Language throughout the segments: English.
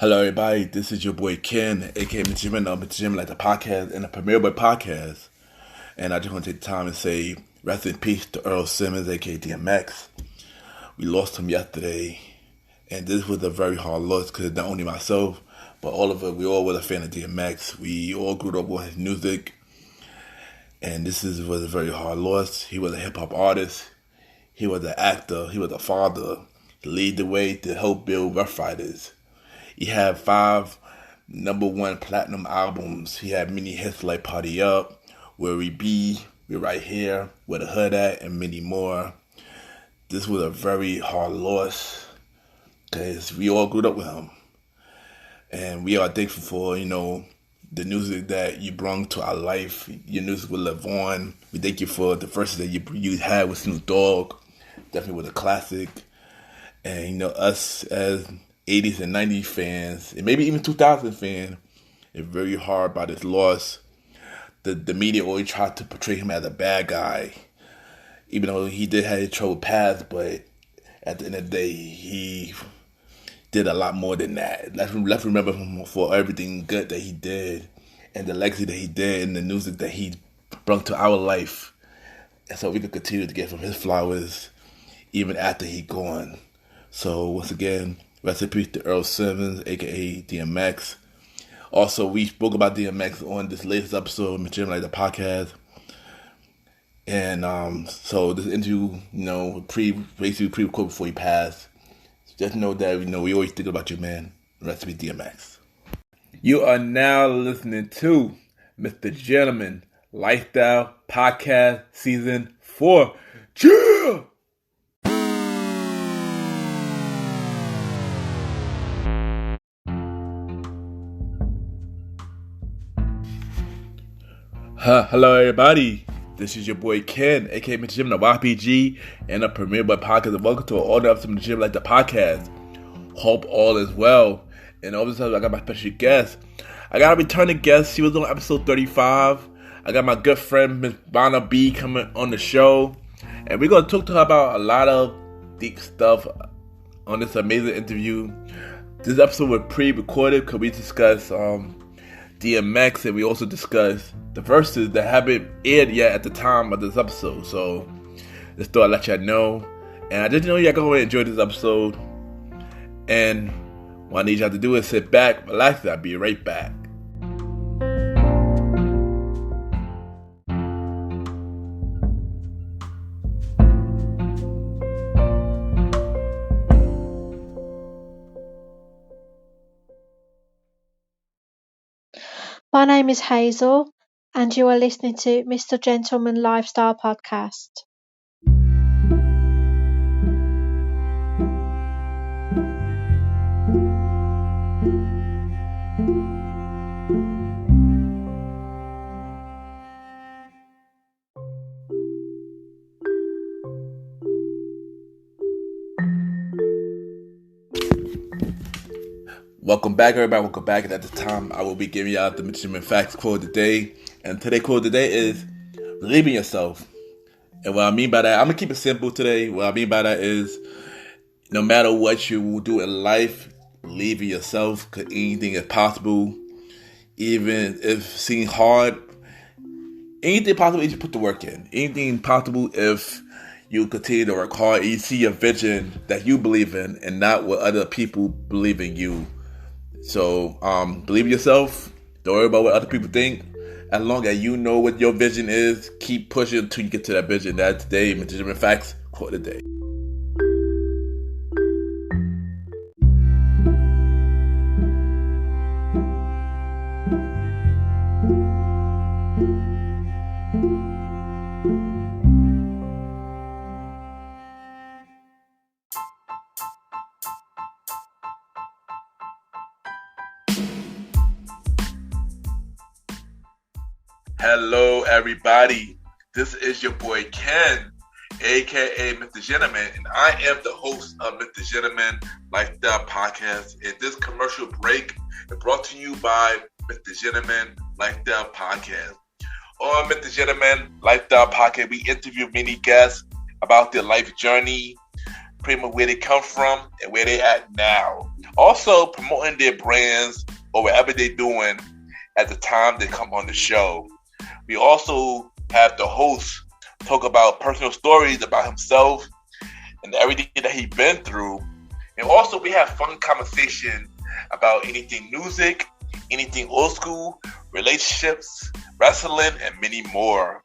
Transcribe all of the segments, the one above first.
Hello, everybody. This is your boy Ken, aka Mr. Jim, Mr. Jim like the podcast and the Premier Boy podcast. And I just want to take time and say rest in peace to Earl Simmons, aka DMX. We lost him yesterday, and this was a very hard loss because not only myself, but all of us, we all were a fan of DMX. We all grew up with his music, and was a very hard loss. He was a hip hop artist. He was an actor. He was a father. He led the way to help build Rough Riders. He had 5 #1 platinum albums. He had many hits like Party Up, Where We Be, We're Right Here, Where the Hood At, and many more. This was a very hard loss because we all grew up with him. And we are thankful for, the music that you brought to our life. Your music will live on. We thank you for the verses that you had with Snoop Dogg. Definitely was a classic. And, us as 80s and 90s fans, and maybe even 2000 fans, it's very hard by this loss. The media always tried to portray him as a bad guy, even though he did have a troubled past, but at the end of the day, he did a lot more than that. Let's remember him for everything good that he did, and the legacy that he did, and the music that he brought to our life. And so we can continue to get from his flowers, even after he gone. So once again, rest in peace to Earl Simmons, aka DMX. Also, we spoke about DMX on this latest episode of Jim Like the podcast. And so this interview, basically pre-recorded before he passed. Just know that we always think about you, man. Rest in peace, DMX. You are now listening to Mr. Gentleman Lifestyle Podcast Season 4. Yeah! Hello, everybody. This is your boy Ken, aka Mr. Jim, the YPG, and the Premier Boy podcast. And welcome to all the episodes of Jim Like the podcast. Hope all is well. And all of a sudden, I got my special guest. I got a returning guest. She was on episode 35. I got my good friend Miss Vanna B coming on the show, and we're gonna talk to her about a lot of deep stuff on this amazing interview. This episode was pre-recorded because we discussed DMX, and we also discussed the verses that haven't aired yet at the time of this episode. So just thought I'd let y'all know. And I just know y'all gonna enjoy this episode. And what I need y'all to do is sit back, relax, I'll be right back. My name is Hazel, and you are listening to Mr. Gentleman Lifestyle Podcast. Welcome back, everybody. Welcome back. And at this time, I will be giving y'all the Benjamin Facts quote of the day. And today's quote of the day is, believe in yourself. And what I mean by that, I'm going to keep it simple today. What I mean by that is, no matter what you will do in life, believe in yourself, because anything is possible. Even if it seems hard, anything possible if you put the work in. Anything possible if you continue to work hard and you see a vision that you believe in and not what other people believe in you. So, believe in yourself. Don't worry about what other people think. As long as you know what your vision is, keep pushing until you get to that vision. That's today, Mr. Facts, quote of the day. Hello, everybody. This is your boy Ken, aka Mr. Gentleman, and I am the host of Mr. Gentleman Lifestyle Podcast. And this commercial break is brought to you by Mr. Gentleman Lifestyle Podcast. On Mr. Gentleman Lifestyle Podcast, we interview many guests about their life journey, pretty much where they come from and where they at now. Also promoting their brands or whatever they're doing at the time they come on the show. We also have the host talk about personal stories about himself and everything that he's been through. And also we have fun conversation about anything music, anything old school, relationships, wrestling, and many more.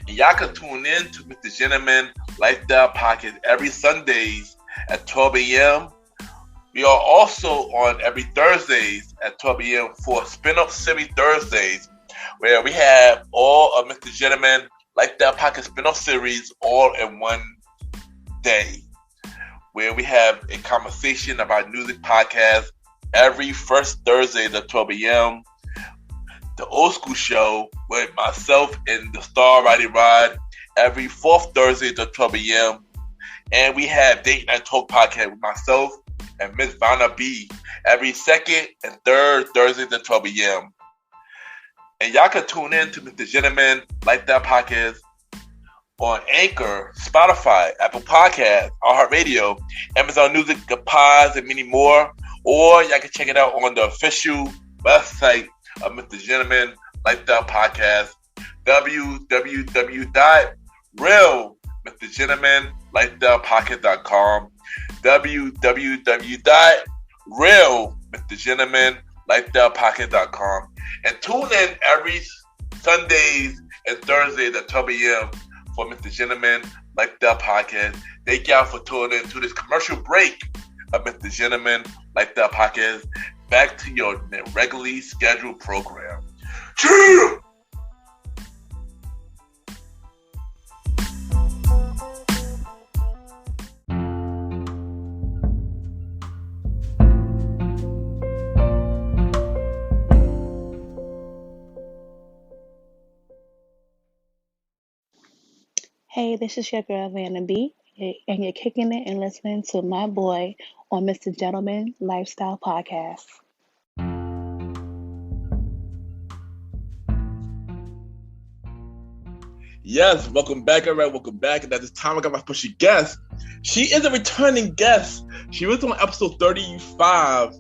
And y'all can tune in to Mr. Gentleman Lifestyle Podcast every Sundays at 12 a.m. We are also on every Thursdays at 12 a.m. for Spin-Up Series Thursdays, where we have all of Mr. Gentleman Lifestyle Podcast spin-off series all in one day, where we have a conversation about music podcast every first Thursday at 12 a.m. The Old School Show with myself and the Star Roddy Rod every fourth Thursday at 12 a.m. And we have Date Night Talk Podcast with myself and Miss Vanna B every second and third Thursday at 12 a.m. And y'all can tune in to Mr. Gentleman Lifestyle Podcast on Anchor, Spotify, Apple Podcasts, iHeartRadio, Amazon Music, The Pods, and many more. Or y'all can check it out on the official website of Mr. Gentleman Lifestyle Podcast, www.realmrgentlemanlifestylepodcast.com, www.realmrgentlemanlifestylepodcast.com, and tune in every Sundays and Thursdays at 12 a.m. for Mr. Gentleman Lifestyle Podcast. Thank y'all for tuning in to this commercial break of Mr. Gentleman Lifestyle Podcast. Back to your regularly scheduled program. Cheers! Hey, this is your girl Vanna B, and you're kicking it and listening to my boy on Mr. Gentleman Lifestyle Podcast. Yes, welcome back, everyone. Welcome back. And at this time, I got my special guest. She is a returning guest. She was on episode 35,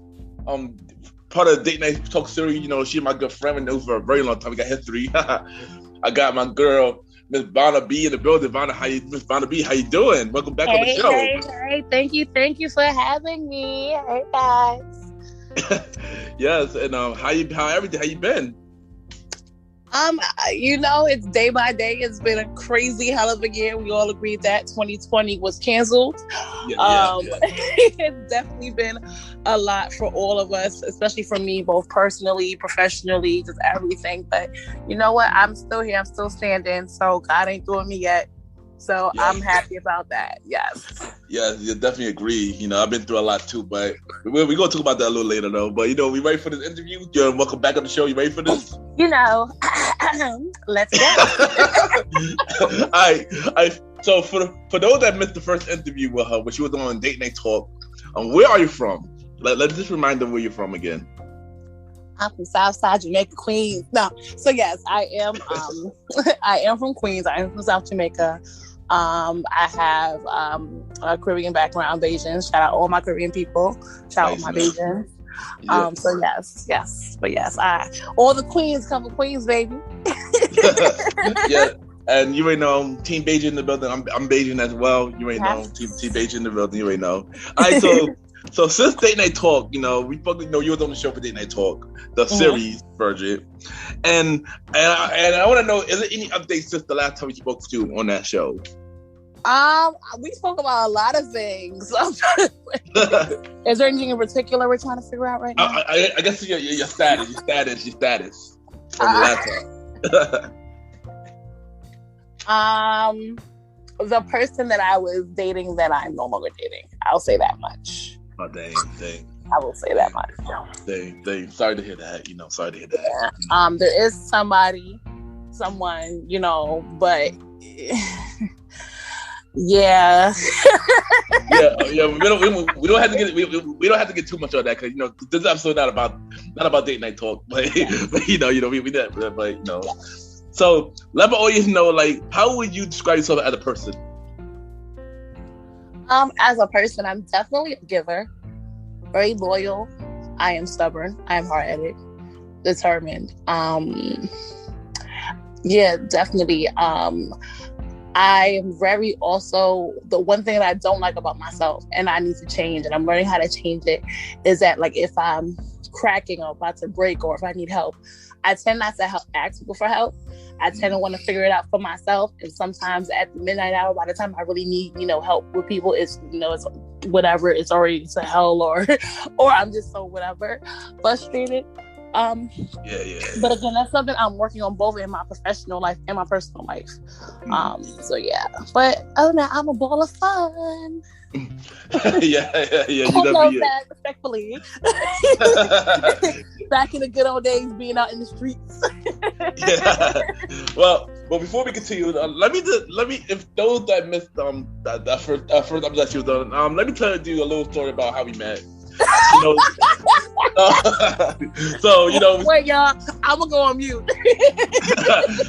part of the Date Night Talk series. You know, she's my good friend. We know for a very long time. We got history. I got my girl, Miss Vanna B, in the building. Miss Vanna B, how you doing? Welcome back on the show. Hey, thank you for having me. Hey guys. Yes, and how you been? It's day by day. It's been a crazy hell of a year. We all agreed that 2020 was canceled. Yeah. It's definitely been a lot for all of us, especially for me, both personally, professionally, just everything. But you know what? I'm still here. I'm still standing. So God ain't doing me yet. So yeah. I'm happy about that. Yes. Yeah, you definitely agree. You know, I've been through a lot too, but we're going to talk about that a little later though. But, we ready for this interview? Welcome back on the show. You ready for this? Let's go. All right. So for those that missed the first interview with her, when she was on Date Night Talk, where are you from? Let's just remind them where you're from again. I'm from Southside Jamaica, Queens. No, so yes, I am. I am from Queens. I am from South Jamaica. I have a Caribbean background, Bayesian. Shout out all my Caribbean people. Shout out my Bayesians. Yeah. So yes. But yes, all the Queens come from Queens, baby. Yeah. And you already know, Team Bayesian in the building. I'm Bayesian as well. You already know, Team Bayesian in the building. You already know. All right, so since Date Night Talk, we fucking know you was on the show for Date Night Talk, the series version, and I want to know, is there any updates since the last time we spoke to you on that show? We spoke about a lot of things. Is there anything in particular we're trying to figure out right now? I guess your status from the last time. The person that I was dating that I'm no longer dating. I'll say that much. Oh, dang. I will say that much. Dang. Sorry to hear that. Sorry to hear that. Yeah. There is someone, but yeah. yeah. We don't have to get we don't have to get too much on that because this episode not about Date Night Talk, but we that, but So let my audience know, how would you describe yourself as a person? As a person, I'm definitely a giver, very loyal. I am stubborn. I am hard-headed, determined. Yeah, definitely. I am very also, the one thing that I don't like about myself and I need to change, and I'm learning how to change it, is that like if I'm cracking or about to break or if I need help, I tend not to ask people for help. I tend to want to figure it out for myself. And sometimes at the midnight hour, by the time I really need, help with people, it's whatever, it's already to hell or I'm just so whatever, frustrated. But again, that's something I'm working on both in my professional life and my personal life. So yeah. But other than that, I'm a ball of fun. yeah. Who knows that, respectfully. Back in the good old days, being out in the streets. Yeah. Well, before we continue, let me if those that missed that first episode that she was on, let me tell you a little story about how we met. So wait, y'all, I'm gonna go on mute.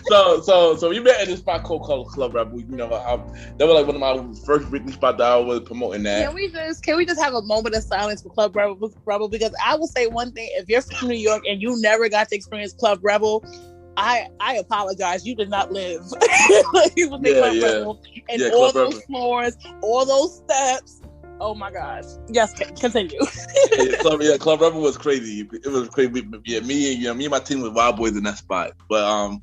so we met at this spot called Club Rebel. That was like one of my first Britney spots that I was promoting that. Can we just have a moment of silence for Club Rebel? Because I will say one thing: if you're from New York and you never got to experience Club Rebel, I apologize. You did not live. You was in Club Rebel and all those floors, all those steps. Oh my gosh! Yes, continue. Club Rebel was crazy. It was crazy. Yeah, me and my team was wild boys in that spot. But I was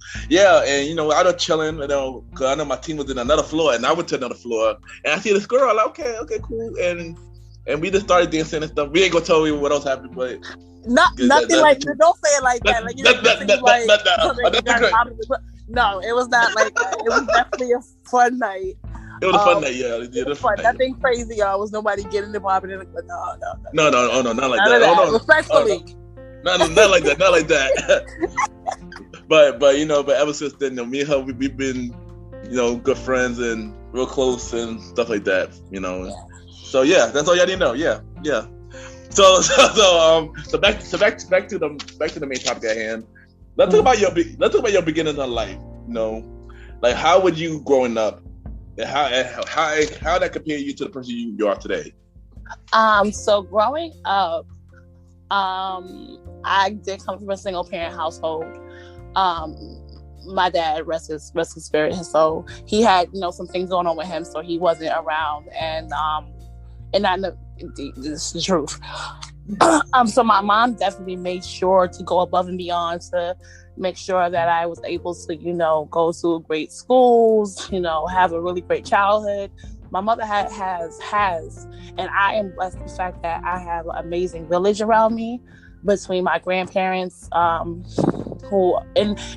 chilling. Because I know my team was in another floor, and I went to another floor, and I see this girl. I'm like, okay, cool, and we just started dancing and stuff. We ain't gonna tell you what else happened, but nothing like that. Don't say it like that. No, it was not like that. It was definitely a fun night. It was a fun night, yeah. It was fun. Nothing crazy, y'all. Was nobody getting the popping in? No, not like that. Respectfully, not like that, not like that. but ever since then, me and her, we've been, good friends and real close and stuff like that. So yeah, that's all y'all need to know. Yeah. So back to the main topic at hand. Let's talk about your beginnings in life. Like how would you growing up? How that compare you to the person you are today? So growing up, I did come from a single parent household. My dad, rest his spirit, so he had some things going on with him, so he wasn't around, and I know this is the truth. So my mom definitely made sure to go above and beyond to make sure that I was able to, go to great schools, have a really great childhood. My mother has, and I am blessed with the fact that I have an amazing village around me between my grandparents, and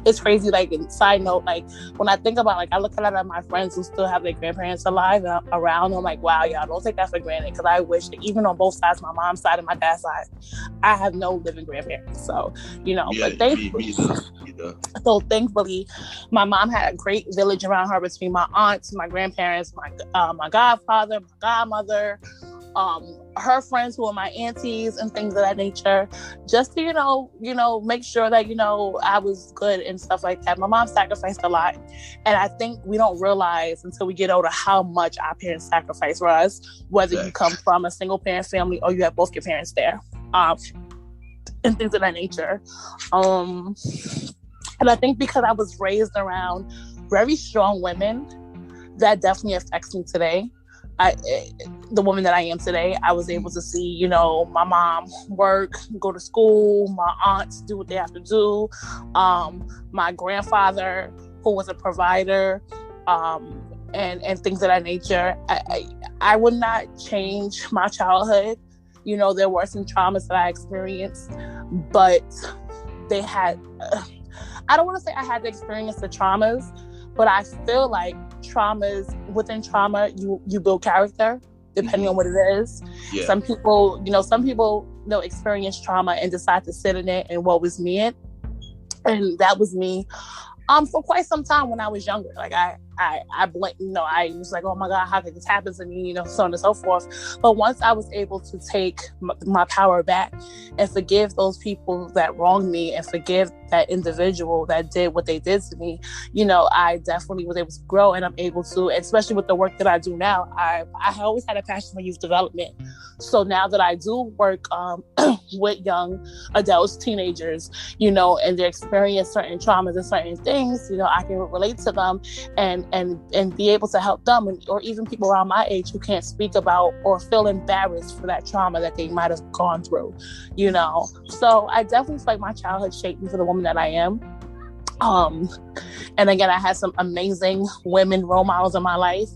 it's crazy, like, side note, like, when I think about, like, I look at a lot of my friends who still have their grandparents alive around, I'm like, wow, y'all, don't take that for granted, because I wish that even on both sides, my mom's side and my dad's side, I have no living grandparents, so, but thankfully, my mom had a great village around her between my aunts, my grandparents, my godfather, my godmother, her friends who are my aunties and things of that nature, just to, make sure that, I was good and stuff like that. My mom sacrificed a lot. And I think we don't realize until we get older how much our parents sacrifice for us, whether you come from a single parent family or you have both your parents there, and things of that nature. And I think because I was raised around very strong women, that definitely affects me today. The woman that I am today, I was able to see, my mom work, go to school, my aunts do what they have to do, my grandfather, who was a provider, and things of that nature. I would not change my childhood. There were some traumas that I experienced, but they had, I don't want to say I had to experience the traumas, but I feel like within trauma, you build character depending on what it is. Yeah. Some people experience trauma and decide to sit in it and what was me it. And that was me for quite some time when I was younger. Like I blinked, I was like, oh my God, how could this happen to me? So on and so forth. But once I was able to take my power back and forgive those people that wronged me and forgive that individual that did what they did to me, I definitely was able to grow, and I'm able to, especially with the work that I do now. I always had a passion for youth development. So now that I do work with young adults, teenagers, and they experience certain traumas and certain things, I can relate to them and be able to help them, or even people around my age who can't speak about or feel embarrassed for that trauma that they might have gone through, So I definitely feel like my childhood shaped me for the woman that I am. And again, I had some amazing women role models in my life,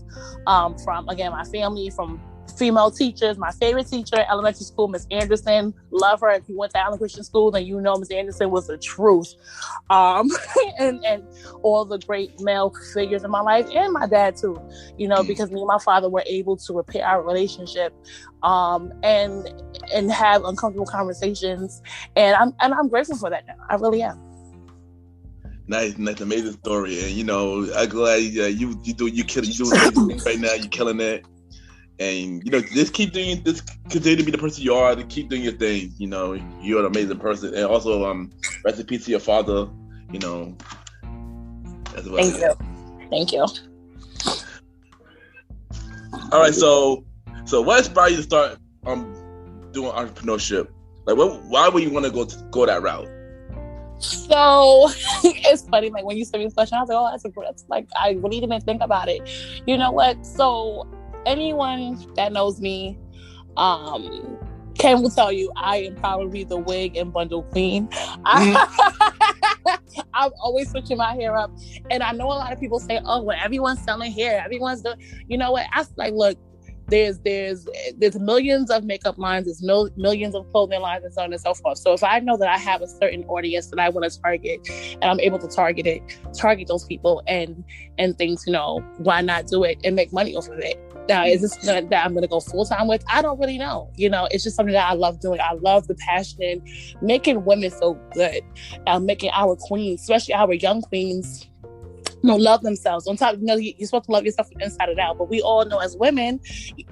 from, again, my family, from female teachers. My favorite teacher at elementary school, Miss Anderson, love her. If you went to Allen Christian School, then Miss Anderson was the truth. And all the great male figures in my life, and my dad too, because me and my father were able to repair our relationship, and have uncomfortable conversations, and I'm grateful for that now. I really am. Nice, amazing story, and I'm glad you doing right now. You're killing it. And just keep doing this. Continue to be the person you are. To keep doing your thing. You're an amazing person. And also, rest in peace to your father. As well. Thank you. All right. So what inspired you to start doing entrepreneurship? Like, why would you want to go that route? So it's funny. Like, when you said this question, I was like, oh, that's like, I really didn't think about it. You know what? So anyone that knows me, Ken will tell you I am probably the wig and bundle queen. I'm always switching my hair up, and I know a lot of people say, "Oh, well, everyone's selling hair, everyone's doing." You know what? I like, look, there's millions of makeup lines, there's millions of clothing lines, and so on and so forth. So if I know that I have a certain audience that I want to target, and I'm able to target those people and things, why not do it and make money off of it? Now, is this that I'm going to go full time with? I don't really know. It's just something that I love doing. I love the passion in making women feel good, making our queens, especially our young queens, love themselves. On top, you're supposed to love yourself from inside and out. But we all know as women,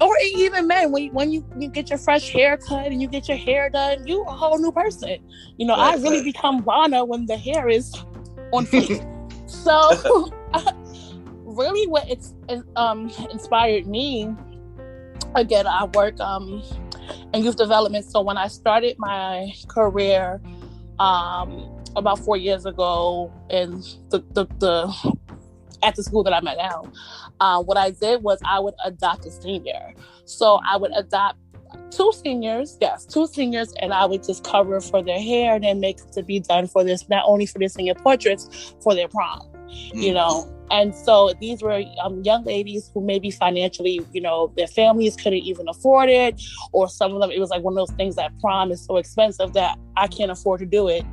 or even men, when you get your fresh haircut and you get your hair done, you a whole new person. I really become Vanna when the hair is on fleek. So, really, what inspired me, again, I work in youth development. So when I started my career about 4 years ago in at the school that I'm at now, what I did was I would adopt a senior. So I would adopt two seniors, and I would just cover for their hair and then make it to be done for this, not only for their senior portraits, for their prom, And so these were young ladies who maybe financially, their families couldn't even afford it, or some of them, it was like one of those things that prom is so expensive that I can't afford to do it,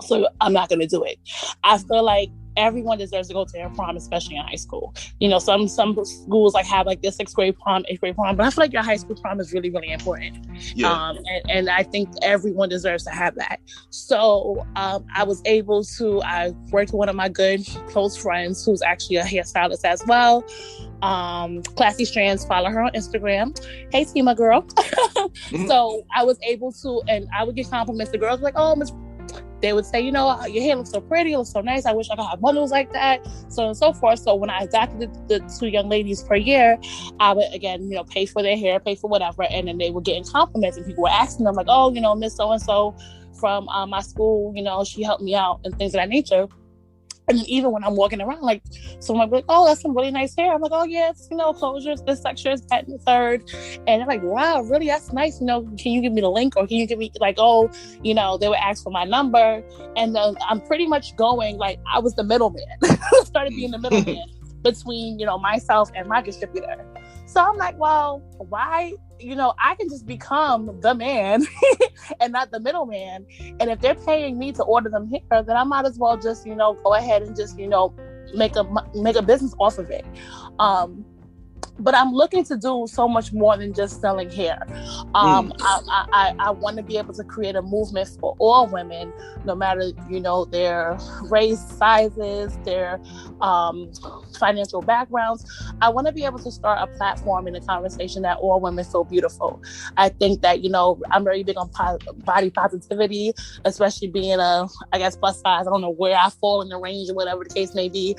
so I'm not going to do it. I feel like everyone deserves to go to their prom, especially in high school. Some schools have their 6th grade prom, 8th grade prom, but I feel like your high school prom is really, really important. Yeah. And I think everyone deserves to have that. So I worked with one of my good close friends who's actually a hairstylist as well. Classy Strands, follow her on Instagram. Hey, Tima girl. So I was able to, and I would get compliments. The girls were like, oh, Miss. They would say, your hair looks so pretty, it looks so nice. I wish I could have bundles like that, so on and so forth. So when I adopted the 2 young ladies per year, I would, again, pay for their hair, pay for whatever. And then they were getting compliments, and people were asking them, like, oh, Miss so-and-so from my school, she helped me out and things of that nature. And then even when I'm walking around, someone will be like, oh, that's some really nice hair. I'm like, oh, yeah, it's, closures, this textures, that, and the third. And they're like, wow, really? That's nice. Can you give me the link? Or can you give me, they would ask for my number. And then I'm pretty much going, I was the middleman. Started being the middleman between, myself and my distributor. So I'm like, well, why? I can just become the man and not the middleman. And if they're paying me to order them hair, then I might as well just, go ahead and just, make a business off of it. but I'm looking to do so much more than just selling hair. I want to be able to create a movement for all women, no matter, their race, sizes, their financial backgrounds. I want to be able to start a platform in a conversation that all women feel beautiful. I think that, I'm very big on body positivity, especially being plus size. I don't know where I fall in the range or whatever the case may be.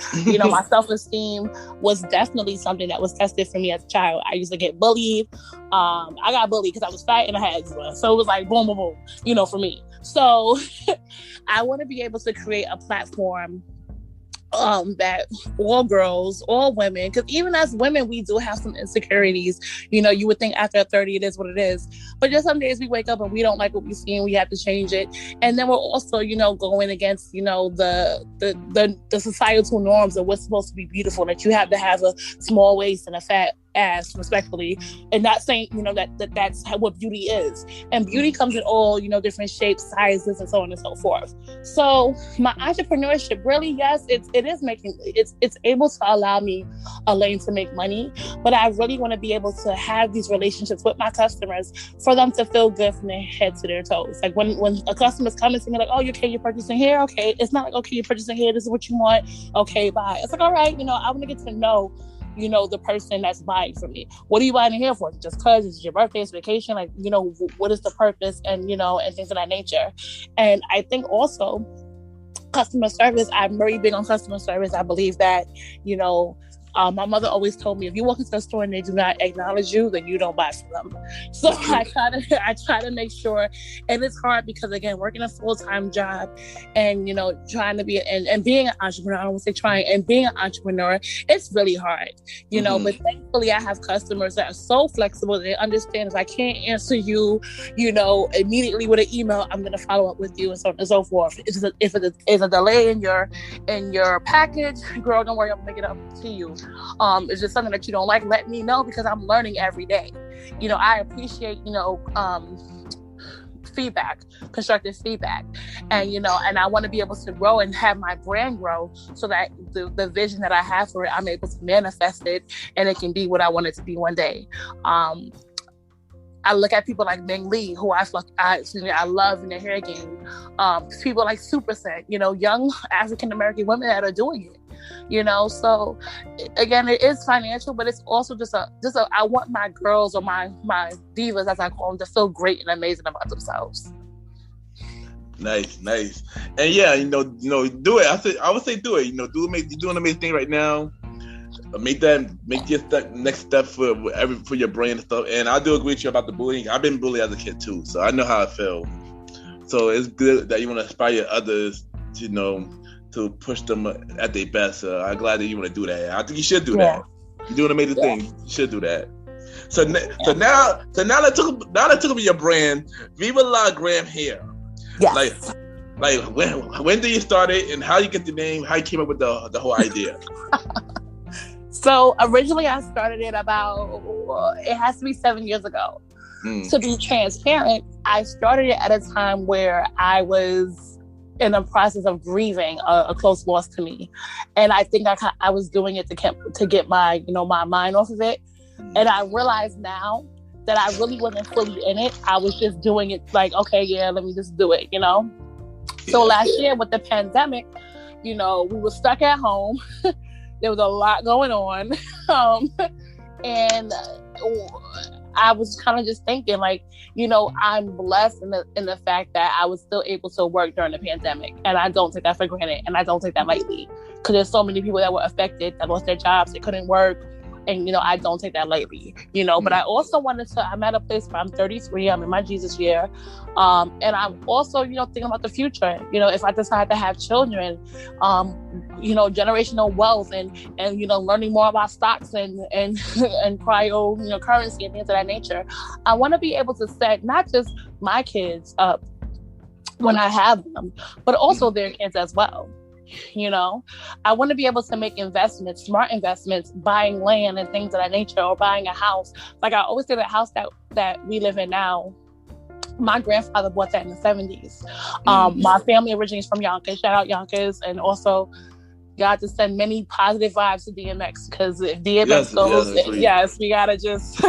My self-esteem was definitely something that was tested for me as a child. I used to get bullied. I got bullied because I was fat and I had eczema. So it was like boom, boom, boom, for me. So I want to be able to create a platform that all girls, all women, because even as women, we do have some insecurities. You would think after 30, it is what it is. But just some days we wake up and we don't like what we see and we have to change it. And then we're also, going against, the societal norms of what's supposed to be beautiful, that you have to have a small waist and a fat ass, respectfully, and not saying that's what beauty is. And beauty comes in all different shapes, sizes, and so on and so forth. So my entrepreneurship, really, yes, it's able to allow me a lane to make money, but I really want to be able to have these relationships with my customers for them to feel good from their head to their toes. Like when a customer's coming to me like, oh, okay, you're purchasing hair, okay, it's not like, okay, you're purchasing hair, this is what you want, okay, bye. It's like, all right, I want to get to know the person that's buying from me. What are you buying here for? Just because it's your birthday, it's vacation, like, what is the purpose, and and things of that nature. And I think also customer service, I'm very big on customer service. I believe that, my mother always told me, if you walk into a store and they do not acknowledge you, then you don't buy from them. So I try to make sure, and it's hard because, again, working a full-time job and, trying to be, and being an entrepreneur, I don't want to say trying, and being an entrepreneur, it's really hard, but thankfully I have customers that are so flexible. They understand if I can't answer you, immediately with an email, I'm going to follow up with you, and so on and so forth. If it is a delay in your package, girl, don't worry, I'm going to make it up to you. It's just something that you don't like, let me know, because I'm learning every day. I appreciate, feedback, constructive feedback, and and I want to be able to grow and have my brand grow so that the vision that I have for it, I'm able to manifest it and it can be what I want it to be one day. I look at people like Ming Lee, who I love in the hair game. People like Super Scent, young African American women that are doing it. So again, it is financial, but it's also just a I want my girls, or my divas, as I call them, to feel great and amazing about themselves. Nice. And yeah, do it. I would say do it. You're doing an amazing thing right now. Make your next step for your brand and stuff. And I do agree with you about the bullying. I've been bullied as a kid too, so I know how I feel. So it's good that you want to inspire others to push them at their best. I'm glad that you want to do that. I think you should do that. You're doing amazing things. You should do that. So now let's talk about your brand, Viva La Glam Hair. Yes. Like when did you start it, and how you get the name? How you came up with the whole idea? So originally I started it about, it has to be 7 years ago. To be transparent, I started it at a time where I was in the process of grieving a close loss to me. And I think I was doing it to get my, my mind off of it. And I realize now that I really wasn't fully in it. I was just doing it like, okay, yeah, let me just do it, So last year with the pandemic, we were stuck at home. There was a lot going on. And I was kind of just thinking, like, I'm blessed in the fact that I was still able to work during the pandemic. And I don't take that for granted. And I don't take that lightly. Because there's so many people that were affected, that lost their jobs, they couldn't work. And, I don't take that lightly, but I also I'm at a place where I'm 33, I'm in my Jesus year. And I'm also, thinking about the future. If I decide to have children, generational wealth and learning more about stocks and cryo, currency and things of that nature. I want to be able to set not just my kids up when I have them, but also their kids as well. I want to be able to make investments, smart investments, buying land and things of that nature, or buying a house. Like I always say, the house that we live in now, my grandfather bought that in the 70s. My family originally is from Yonkers. Shout out Yonkers. And also God to send many positive vibes to DMX, because if DMX goes, yes, we gotta just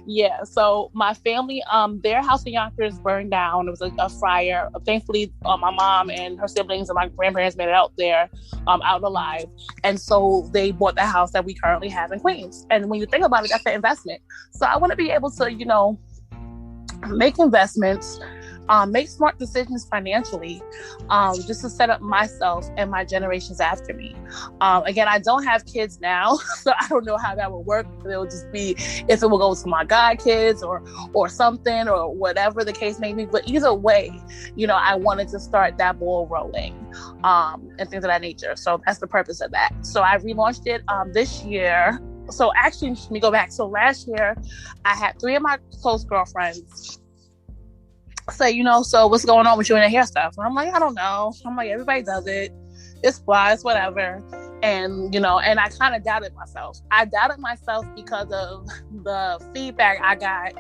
yeah. So my family, their house in Yonkers burned down. It was a fire. Thankfully, my mom and her siblings and my grandparents made it out there, out alive. And so they bought the house that we currently have in Queens. And when you think about it, that's an investment. So I want to be able to, you know, make investments, make smart decisions financially, just to set up myself and my generations after me. Again, I don't have kids now, so I don't know how that will work. It will just be if it will go to my god kids or something, or whatever the case may be. But either way, you know, I wanted to start that ball rolling, and things of that nature. So that's the purpose of that. So I relaunched it this year. So actually, let me go back. So last year, I had 3 of my close girlfriends say, you know, so what's going on with you and the hair stuff? And I'm like, I don't know. I'm like, everybody does it. It's flies, whatever. And, you know, and I kind of doubted myself. I doubted myself because of the feedback I got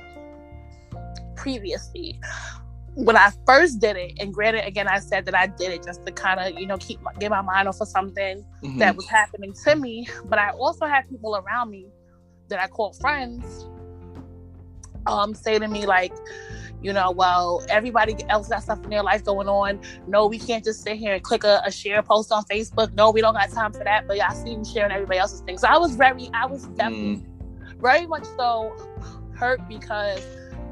previously. When I first did it, and granted, again, I said that I did it just to kind of, you know, get my mind off of something that was happening to me. But I also had people around me that I called friends say to me, like, you know, well, everybody else got stuff in their life going on. No, we can't just sit here and click a share post on Facebook. No, we don't got time for that. But I see you sharing everybody else's things. So I was definitely very much so hurt, because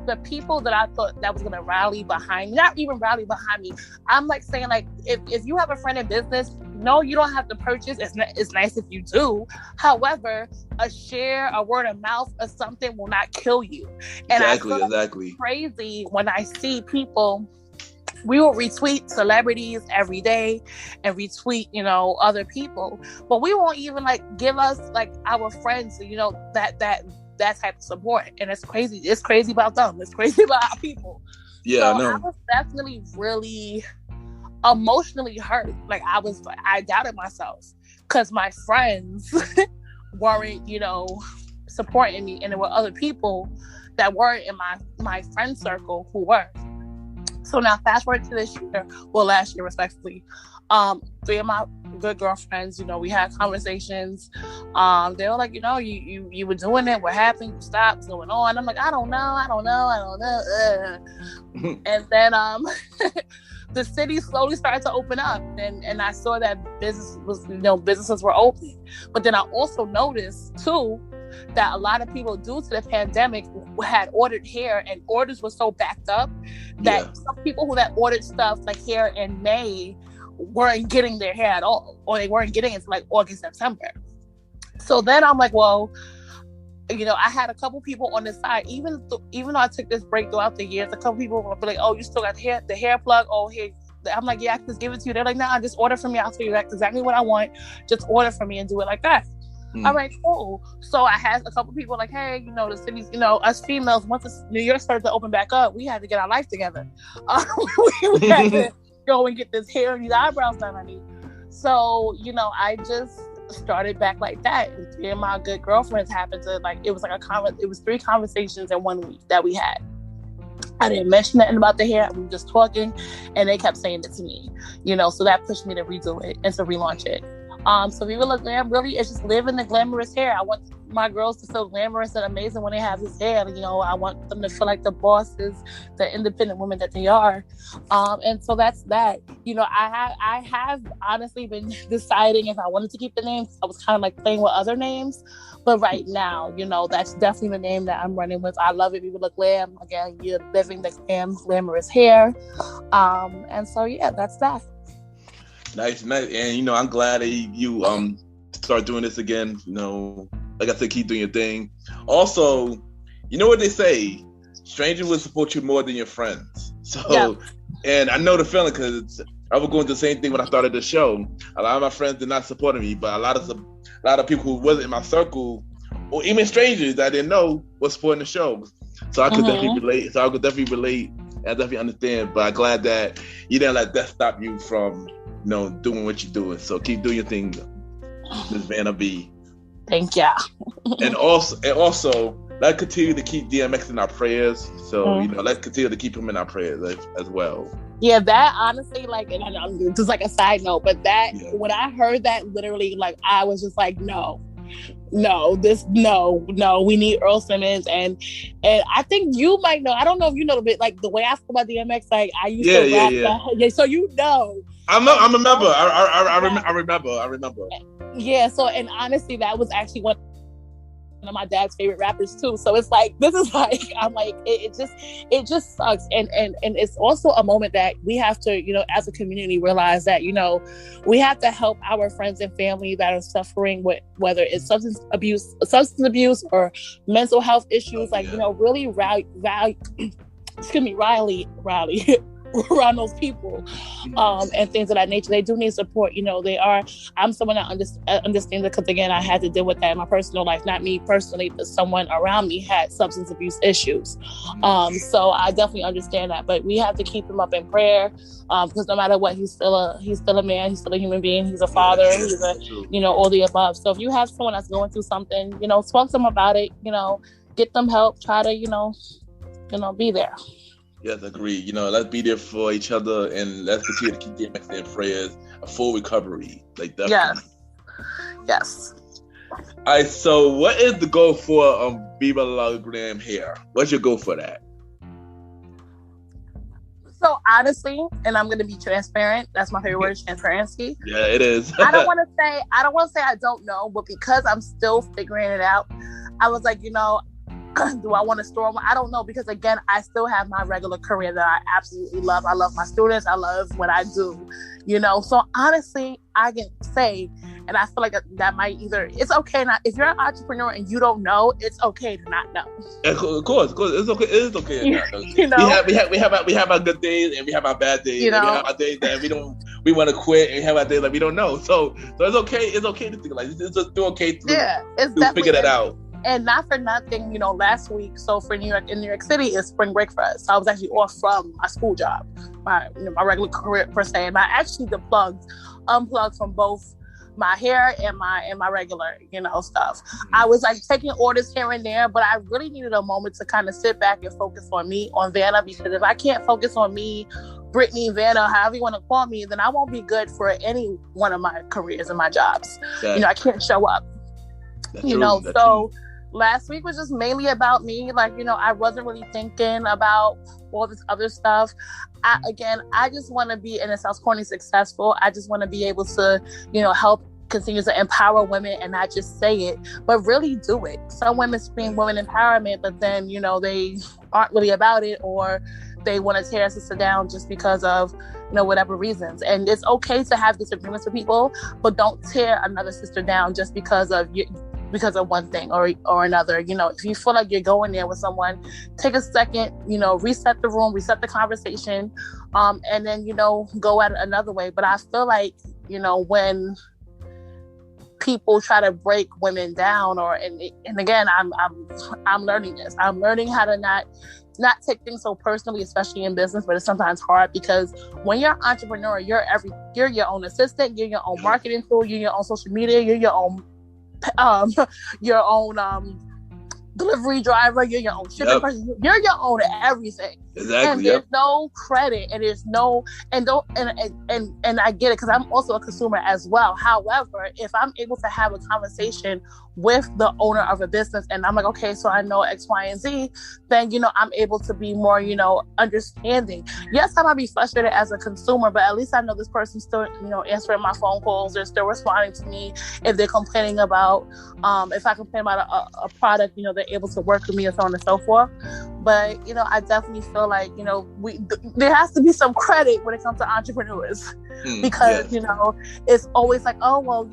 the people that I thought that was going to rally behind me, not even rally behind me. I'm like saying, like, if you have a friend in business, no, you don't have to purchase. It's nice if you do. However, a share, a word of mouth, or something will not kill you. And exactly. Crazy when I see people. We will retweet celebrities every day and retweet, you know, other people, but we won't even like give us like our friends, you know, that type of support. And it's crazy. It's crazy about them. It's crazy about our people. Yeah, so I was definitely really emotionally hurt. Like I doubted myself because my friends weren't, you know, supporting me, and there were other people that weren't in my friend circle who were. So now fast forward to this year, well, last year respectively, 3 of my good girlfriends, you know, we had conversations. They were like, you know, you were doing it. What happened? You stopped. What's going on? I'm like, I don't know. And then the city slowly started to open up, and I saw that businesses were open. But then I also noticed too that a lot of people, due to the pandemic, had ordered hair, and orders were so backed up that some people who had ordered stuff like hair in May weren't getting their hair at all, or they weren't getting it until like August, September. So then I'm like, well, you know, I had a couple people on the side, even though I took this break throughout the years, a couple people would be like, oh, you still got the hair plug? Oh, here. I'm like, yeah, I can just give it to you. They're like, nah, just order from me. I'll tell you exactly what I want. Just order from me and do it like that. All right, cool. So I had a couple people like, hey, you know, the cities, you know, us females, once New York started to open back up, we had to get our life together. We had to go and get this hair and these eyebrows done, honey. So, you know, I just started back like that. And 3 of my good girlfriends happened to, like, it was 3 conversations in 1 week that we had. I didn't mention nothing about the hair. We were just talking, and they kept saying it to me, you know, so that pushed me to redo it and to relaunch it. So Viva La Glam really is just living the glamorous hair. I want my girls to feel glamorous and amazing when they have this hair. You know, I want them to feel like the bosses, the independent women that they are. And so that's that. You know, I have honestly been deciding if I wanted to keep the name. I was kind of like playing with other names. But right now, you know, that's definitely the name that I'm running with. I love it. Viva La Glam. Again, you're living the glamorous hair. And so, yeah, that's that. Nice. And you know, I'm glad that you start doing this again. You know, like I said, keep doing your thing. Also, you know what they say, strangers will support you more than your friends. So, and I know the feeling, because I was going through the same thing when I started the show. A lot of my friends did not support me, but a lot of people who wasn't in my circle, or even strangers that I didn't know, was supporting the show. So I could definitely relate. So I could definitely relate and I definitely understand. But I'm glad that you didn't let that stop you from, you know, doing what you're doing. So keep doing your thing, Ms. Vanna B. Thank you. and also, let's continue to keep DMX in our prayers. So, let's continue to keep him in our prayers as well. Yeah, that honestly, like, and I'm just like a side note, but when I heard that, literally, like, I was just like, no, we need Earl Simmons, and I think you might know. I don't know if you know a bit, like the way I feel about DMX. Like I used to rap. Yeah, so you know. I remember. I remember. Yeah. So, and honestly, that was actually one of my dad's favorite rappers too. So it's like, this is like, I'm like, it just sucks. And it's also a moment that we have to, as a community, realize that, we have to help our friends and family that are suffering with, whether it's substance abuse or mental health issues, really rally around those people, and things of that nature. They do need support. I'm someone that understands it, because again, I had to deal with that in my personal life, not me personally, but someone around me had substance abuse issues. So I definitely understand that, but we have to keep him up in prayer, because no matter what, he's still a man, he's still a human being, he's a father, he's all the above. So if you have someone that's going through something, talk to them about it, get them help, try to, be there. Yes, agree. Let's be there for each other, and let's continue to keep DMX in prayers. A full recovery, like that. Yes. All right. So, what is the goal for Viva La Glam hair? What's your goal for that? So honestly, and I'm going to be transparent. That's my favorite word, transparency. Yeah, it is. I don't want to say I don't know, but because I'm still figuring it out, I was like, do I want to store them? I don't know, because again, I still have my regular career that I absolutely love. I love my students. I love what I do, So honestly, I can say, and I feel like that might it's okay not, if you're an entrepreneur and you don't know, it's okay to not know. Of course, it's okay. It is okay to not know. We have our good days and we have our bad days. And we have our days that we want to quit, and we have our days that we don't know. So it's okay. It's okay to think like this. It's still okay to figure that out. And not for nothing, last week, so for New York City is spring break for us. So I was actually off from my school job, my regular career per se. And I actually unplugged from both my hair and my regular, stuff. I was like taking orders here and there, but I really needed a moment to kind of sit back and focus on me, on Vanna, because if I can't focus on me, Brittany, Vanna, however you want to call me, then I won't be good for any one of my careers and my jobs. Okay. I can't show up. That's true. Last week was just mainly about me. Like, I wasn't really thinking about all this other stuff. I just want to be, and it sounds corny, successful. I just want to be able to, help continue to empower women, and not just say it, but really do it. Some women scream women empowerment, but then, they aren't really about it, or they want to tear a sister down just because of, whatever reasons. And it's okay to have disagreements with people, but don't tear another sister down just because of one thing or another. If you feel like you're going there with someone, take a second, reset the room, reset the conversation, and then, go at it another way. But I feel like, when people try to break women down, and again, I'm learning this. I'm learning how to not take things so personally, especially in business, but it's sometimes hard, because when you're an entrepreneur, you're your own assistant, you're your own marketing tool, you're your own social media, you're your own delivery driver, you're your own shipping person, you're your own everything. Exactly. And there's no credit, and there's no, and I get it, because I'm also a consumer as well. However, if I'm able to have a conversation with the owner of a business, and I'm like, okay, so I know X, Y, and Z, then, I'm able to be more, understanding. Yes, I might be frustrated as a consumer, but at least I know this person's still, answering my phone calls. They're still responding to me. If they're complaining about, if I complain about a product, they're able to work with me, and so on and so forth. But, I definitely feel like, there has to be some credit when it comes to entrepreneurs, because, it's always like, oh, well,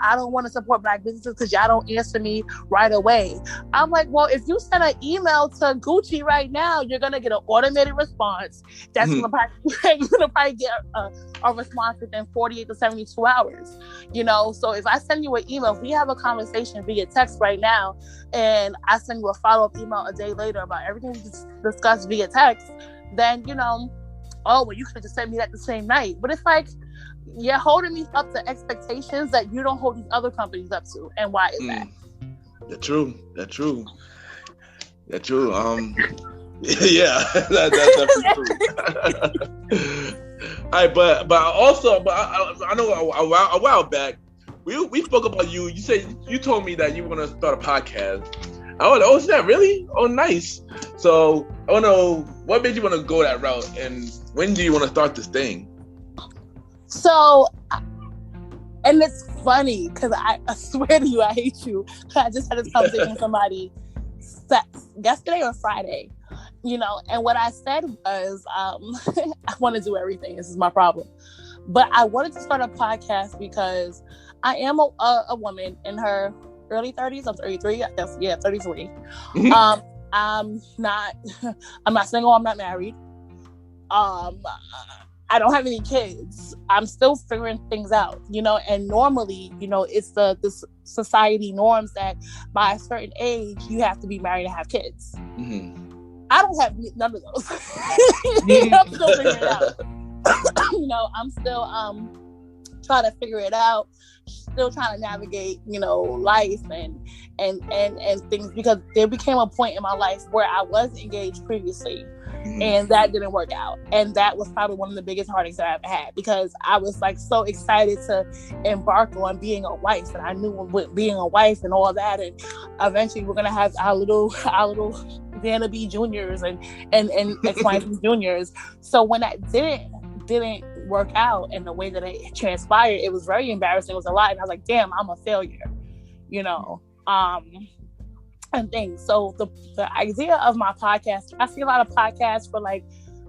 I don't want to support Black businesses because y'all don't answer me right away. I'm like, well, if you send an email to Gucci right now, you're going to get an automated response. That's you're going to probably get a response within 48 to 72 hours. So if I send you an email, if we have a conversation via text right now, and I send you a follow-up email a day later about everything we discussed via text, then, oh, well, you could have just sent me that the same night. But it's like, you're holding me up to expectations that you don't hold these other companies up to. And why is that? That's true. That's true. Yeah, that's definitely true. All right, but I know a while back we spoke about you. You said you told me that you want to start a podcast. Oh, is that really? Oh, nice. So I want to know what made you want to go that route, and when do you want to start this thing? So, and it's funny because I swear to you, I hate you. I just had this conversation with somebody yesterday or Friday, and what I said was, I want to do everything. This is my problem. But I wanted to start a podcast because I am a woman in her early 30s. I'm 33. I guess, 33. I'm not single. I'm not married. I don't have any kids. I'm still figuring things out, and normally, it's the society norms that by a certain age, you have to be married and have kids. Mm-hmm. I don't have none of those. I'm still figuring it out. I'm still trying to figure it out, still trying to navigate, life and things, because there became a point in my life where I was engaged previously. Mm-hmm. And that didn't work out. And that was probably one of the biggest heartaches that I've ever had, because I was like so excited to embark on being a wife, and I knew with being a wife and all that, and eventually we're gonna have our little Vanna B juniors and XYZ juniors. So when that didn't work out in the way that it transpired, it was very embarrassing. It was a lot, and I was like, damn, I'm a failure, and things. So the idea of my podcast, I see a lot of podcasts for like,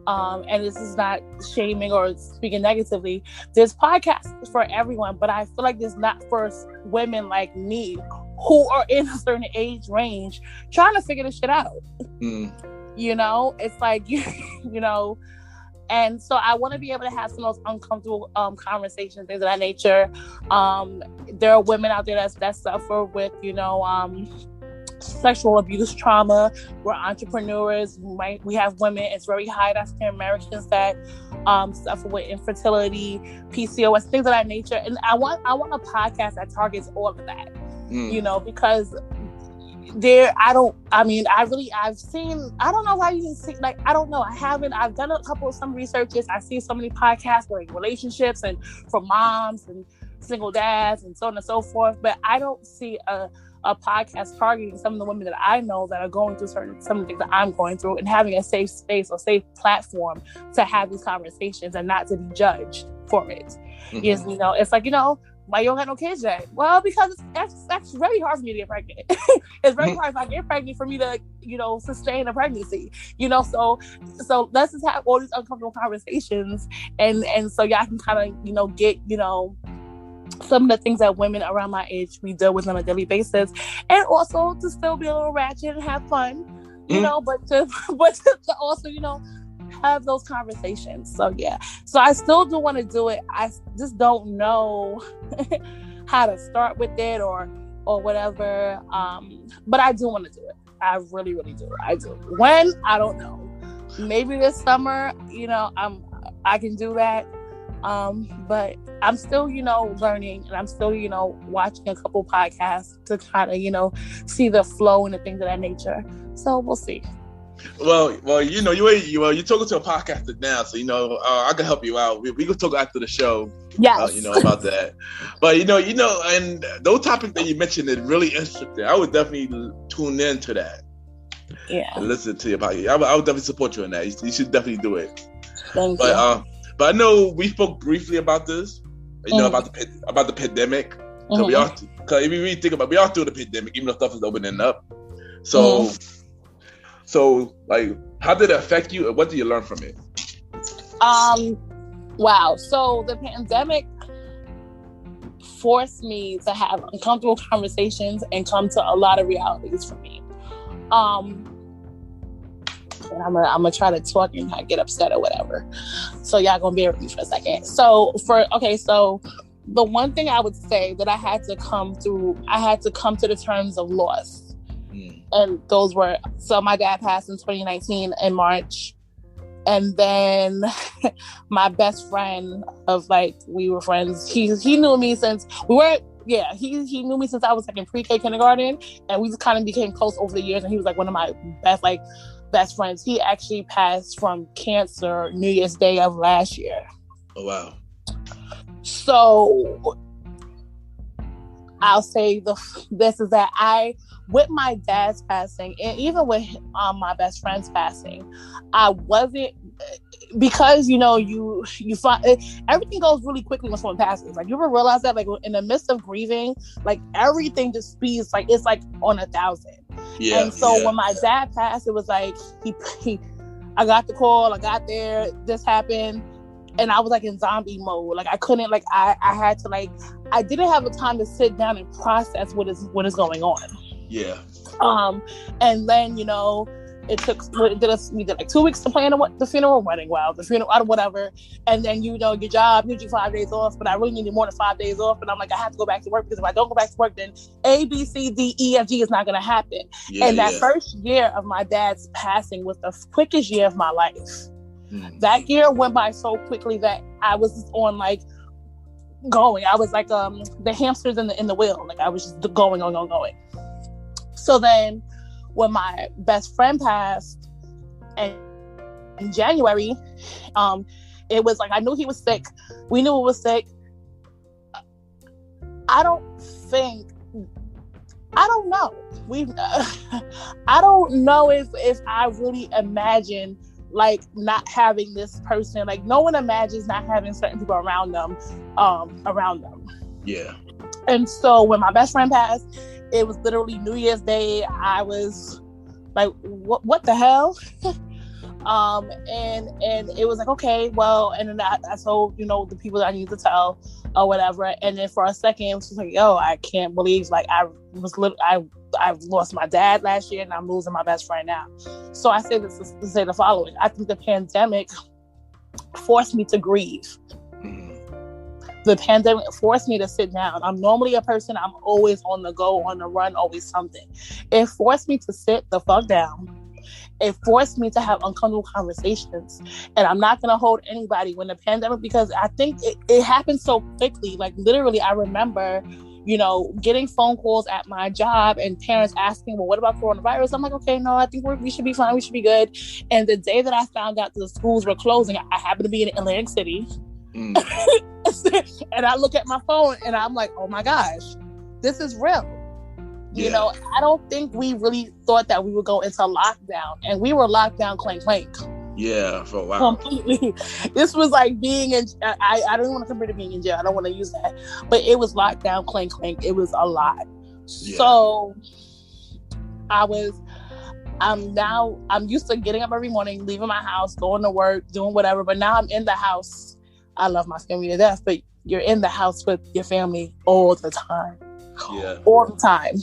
and this is not shaming or speaking negatively, there's podcasts for everyone, but I feel like there's not for women like me who are in a certain age range trying to figure this shit out. It's like, and so I want to be able to have some of those uncomfortable conversations, things of that nature. There are women out there that suffer with, sexual abuse trauma. We're entrepreneurs. We have women. It's very high African Americans that suffer with infertility, PCOS, things of that nature. And I want a podcast that targets all of that. Because I've seen, I don't know why you see, like, I don't know. I've done some researches. I see so many podcasts for like relationships and for moms and single dads and so on and so forth. But I don't see a podcast targeting some of the women that I know that are going through some of the things that I'm going through, and having a safe space or safe platform to have these conversations and not to be judged for it. Mm-hmm. It's like, why you don't have no kids yet? Well, because that's very hard for me to get pregnant. It's very hard if I get pregnant for me to, sustain a pregnancy. So let's just have all these uncomfortable conversations, and so y'all can kind of, get, some of the things that women around my age we deal with on a daily basis, and also to still be a little ratchet and have fun, but to also, have those conversations. So yeah, so I still do want to do it. I just don't know how to start with it or whatever. But I do want to do it. I really, really do. I do. When? I don't know. Maybe this summer, I can do that. But I'm still, learning, and I'm still, watching a couple podcasts to kind of, see the flow and the things of that nature. So we'll see. Well, you're talking to a podcaster now, so I can help you out. We can talk after the show. Yes. About that. But and those topics that you mentioned is really interesting. I would definitely tune into that. Yeah. And listen to your podcast. I would definitely support you in that. You should definitely do it. Thank you. But I know we spoke briefly about this, about the pandemic. So because if you really think about it, we are through the pandemic, even though stuff is opening up. So, like, how did it affect you, and what did you learn from it? Wow. So the pandemic forced me to have uncomfortable conversations and come to a lot of realities for me. And I'm gonna try to talk and not get upset or whatever. So y'all gonna bear with me for a second. So the one thing I would say that I had to come to the terms of loss. And those were, so my dad passed in 2019 in March. And then my best friend of, like, we were friends. He knew me since we weren't Yeah, he knew me since I was like in pre-K kindergarten, and we just kind of became close over the years. And he was like one of my best friends. He actually passed from cancer New Year's Day of last year. Oh wow! So I'll say this is that with my dad's passing, and even with my best friend's passing, I wasn't, because you find everything goes really quickly when someone passes. Like, you ever realize that, like, in the midst of grieving, like everything just speeds, like it's like on 1,000. Yeah. And so when my dad passed, it was like I got the call, I got there, this happened, and I was like in zombie mode. Like I couldn't, like I had to, like, I didn't have the time to sit down and process what is going on. Yeah. And then, we did like 2 weeks to plan the funeral, running wild, the funeral, whatever. And then, your job gives you 5 days off, but I really needed more than 5 days off. And I'm like, I have to go back to work, because if I don't go back to work, then A, B, C, D, E, F, G is not going to happen. And that first year of my dad's passing was the quickest year of my life. That year went by so quickly that I was on, like, going. I was like the hamsters in the wheel. Like, I was just going. So then when my best friend passed in January, it was like, I knew he was sick. We knew he was sick. I don't know. I don't know if I really imagined, like, not having this person. Like, no one imagines not having certain people around them. Yeah. And so when my best friend passed, it was literally New Year's Day. I was like, what the hell? And it was like, okay, well, and then I told, the people that I need to tell or whatever. And then for a second, it was just like, yo, I can't believe, like, I lost my dad last year, and I'm losing my best friend now. So I say this to say the following. I think the pandemic forced me to grieve. The pandemic forced me to sit down. I'm normally a person, I'm always on the go, on the run, always something. It forced me to sit the fuck down. It forced me to have uncomfortable conversations. And I'm not going to hold anybody when the pandemic, because I think it happened so quickly. Like, literally, I remember, getting phone calls at my job and parents asking, well, what about coronavirus? I'm like, okay, no, I think we should be fine. We should be good. And the day that I found out the schools were closing, I happened to be in Atlantic City. And I look at my phone and I'm like, oh my gosh, this is real. I don't think we really thought that we would go into lockdown, and we were locked down clank. Yeah, for a while. Completely. This was like being in, I don't want to compare to being in jail. I don't want to use that, but it was lockdown clank. It was a lot. Yeah. So I'm used to getting up every morning, leaving my house, going to work, doing whatever. But now I'm in the house. I love my family to death, but you're in the house with your family all the time. Yeah. All the time.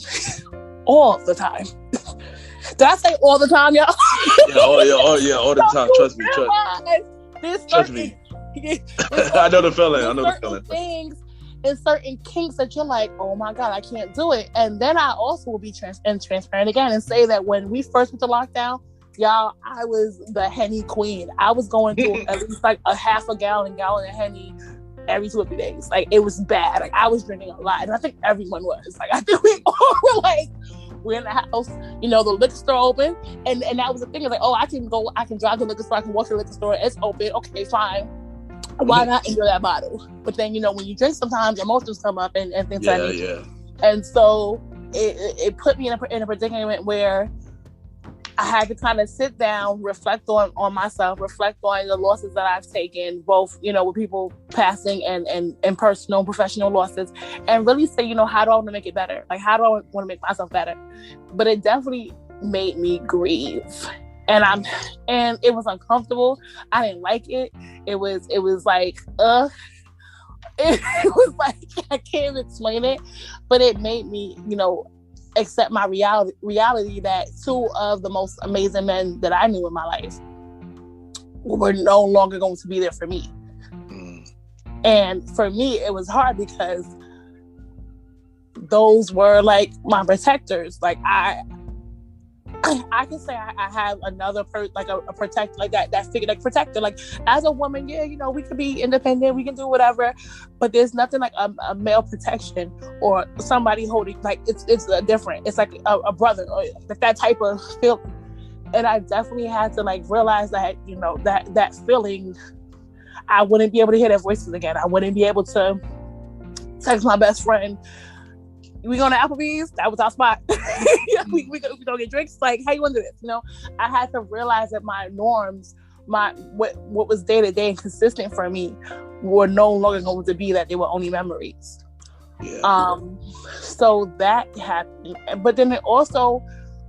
All the time. Did I say all the time, y'all? Yeah, all the time. Trust me. I know the feeling. Things and certain kinks that you're like, oh my God, I can't do it. And then I also will be transparent again and say that when we first went to lockdown, y'all, I was the Henny queen. I was going through at least like a half a gallon of Henny every 2 or 3 days. Like, it was bad. Like, I was drinking a lot, and I think everyone was. Like, I think we all were like, we're in the house, the liquor store open, and that was the thing. It's like, oh, I can drive to the liquor store, I can walk to the liquor store, it's open, okay, fine. Why not enjoy that bottle? But then, when you drink, sometimes emotions come up and things like that. Yeah. And so it put me in a predicament where I had to kind of sit down, reflect on myself, reflect on the losses that I've taken, both, with people passing and personal and professional losses, and really say, how do I want to make it better? Like, how do I want to make myself better? But it definitely made me grieve. And it was uncomfortable. I didn't like it. It was like, it was like, I can't explain it, but it made me, accept my reality that 2 of the most amazing men that I knew in my life were no longer going to be there for me. And for me, it was hard because those were like my protectors. Like, I I can say I have another a protect like that figure, like protector. Like as a woman, yeah, you know, we can be independent, we can do whatever, but there's nothing like a male protection or somebody holding, like it's different. It's like a brother or like that type of feeling. And I definitely had to like realize that, you know, that feeling, I wouldn't be able to hear their voices again. I wouldn't be able to text my best friend, we going to Applebee's? That was our spot. we go get drinks. Like, how you want to do this? You know, I had to realize that my norms, what was day to day and consistent for me, were no longer going to be that. They were only memories. Yeah. So that happened, but then it also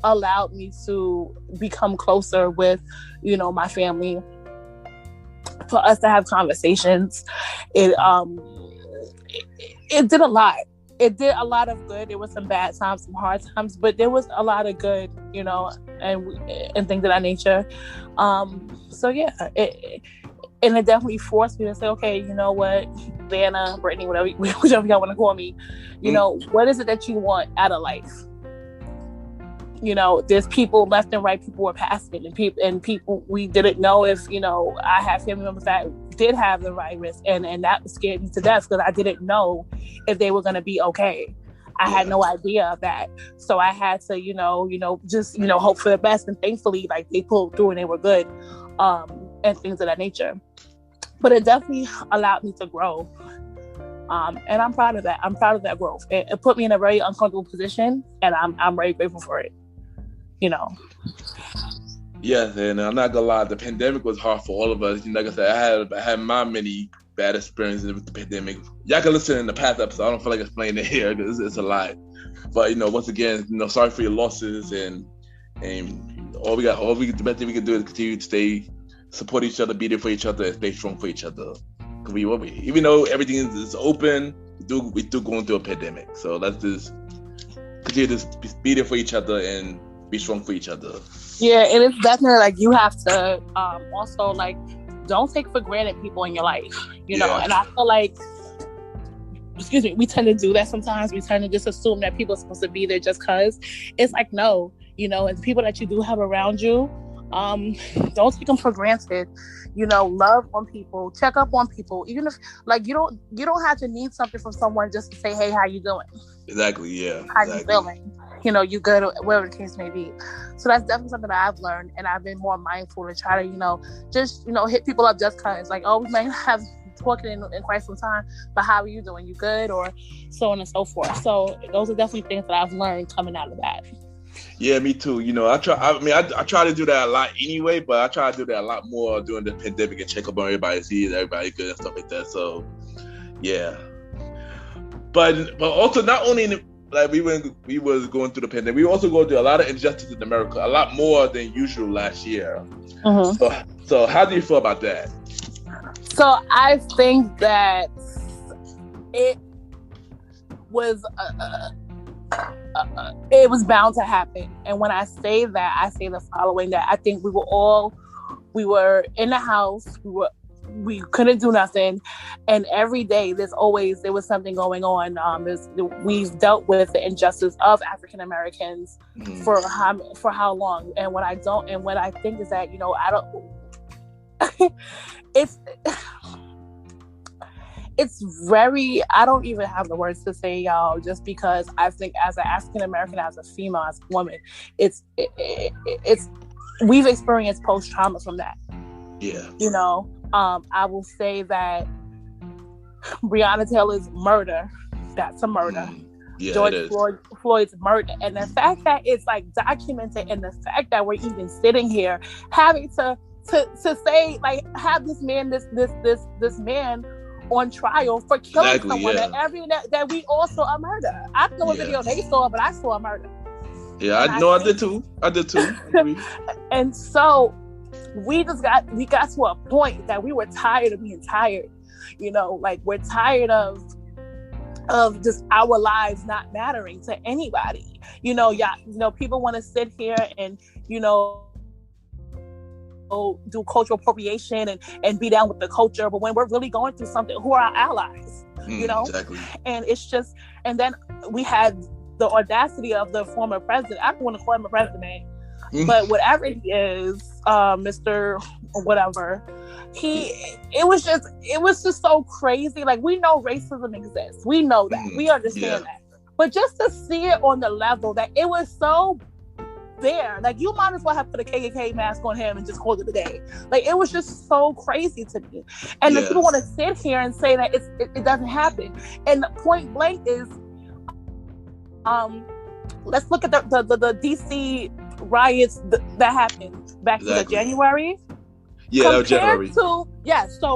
allowed me to become closer with, you know, my family. For us to have conversations, it did a lot. It did a lot of good. There was some bad times, some hard times, but there was a lot of good, you know, and things of that nature. So yeah, it definitely forced me to say, okay, you know what, Vanna, Brittany, whichever y'all want to call me, you know, what is it that you want out of life? You know, there's people left and right, people were passing, and people we didn't know if, you know, I have family members that did have the virus, and that scared me to death because I didn't know if they were going to be okay. I had no idea of that. So I had to, you know, just, you know, hope for the best. And thankfully, like, they pulled through and they were good, and things of that nature. But it definitely allowed me to grow. And I'm proud of that. I'm proud of that growth. It put me in a very uncomfortable position, and I'm very grateful for it. You know. Yes, and I'm not gonna lie, the pandemic was hard for all of us. Like I said, I had my many bad experiences with the pandemic. Y'all can listen in the past episode. I don't feel like explaining it here because it's a lot. But, you know, once again, you know, sorry for your losses, and the best thing we can do is continue to support each other, be there for each other, and stay strong for each other. Even though everything is open, we do going through a pandemic. So let's just continue to be there for each other and be strong for each other. Yeah, and it's definitely like you have to also, like, don't take for granted people in your life, you know. And I feel like, we tend to do that sometimes. We tend to just assume that people are supposed to be there just because. It's like, no, you know, and people that you do have around you, don't take them for granted. You know, love on people, check up on people, even if, like, you don't have to need something from someone just to say, hey, how you doing? Exactly. Yeah. How you feeling? You know, you good, whatever the case may be. So that's definitely something that I've learned, and I've been more mindful to try to, you know, just, you know, hit people up just cause, like, oh, we may have talking in quite some time, but how are you doing? You good? Or so on and so forth. So those are definitely things that I've learned coming out of that. Yeah, me too. You know, I try to do that a lot anyway, but I try to do that a lot more during the pandemic and check up on everybody, see if everybody good and stuff like that. So, yeah. But also, not only we was going through the pandemic, we also go through a lot of injustice in America, a lot more than usual last year. So how do you feel about that? So I think that it was bound to happen. And when I say that, I say the following: that I think we were in the house, we couldn't do nothing, and every day there was something going on. We've dealt with the injustice of African Americans for how long, and what I think is that, you know, I don't it's very, I don't even have the words to say, y'all, just because I think as an African American, as a female, as a woman, it's we've experienced post-trauma from that. Yeah. You know, I will say that Breonna Taylor's murder, that's a murder. Yeah, George Floyd's murder. And the fact that it's like documented, and the fact that we're even sitting here having to say, like, have this man on trial for killing someone that we all saw a murder. I don't know what video they saw, but I saw a murder. Yeah, I did too. And so we got to a point that we were tired of being tired. You know, like, we're tired of just our lives not mattering to anybody. You know, people want to sit here and, you know, do cultural appropriation and be down with the culture, but when we're really going through something, who are our allies? You know? Exactly. And it's just, and then we had the audacity of the former president. I don't want to call him a president. but whatever he is, Mr. whatever, it was just so crazy. Like, we know racism exists. We know that. We understand that. But just to see it on the level that it was so there, like, you might as well have put a KKK mask on him and just called it a day. Like, it was just so crazy to me. And the people want to sit here and say that it doesn't happen. And the point blank is, let's look at the DC riots that happened back in January. Yeah, that was January. So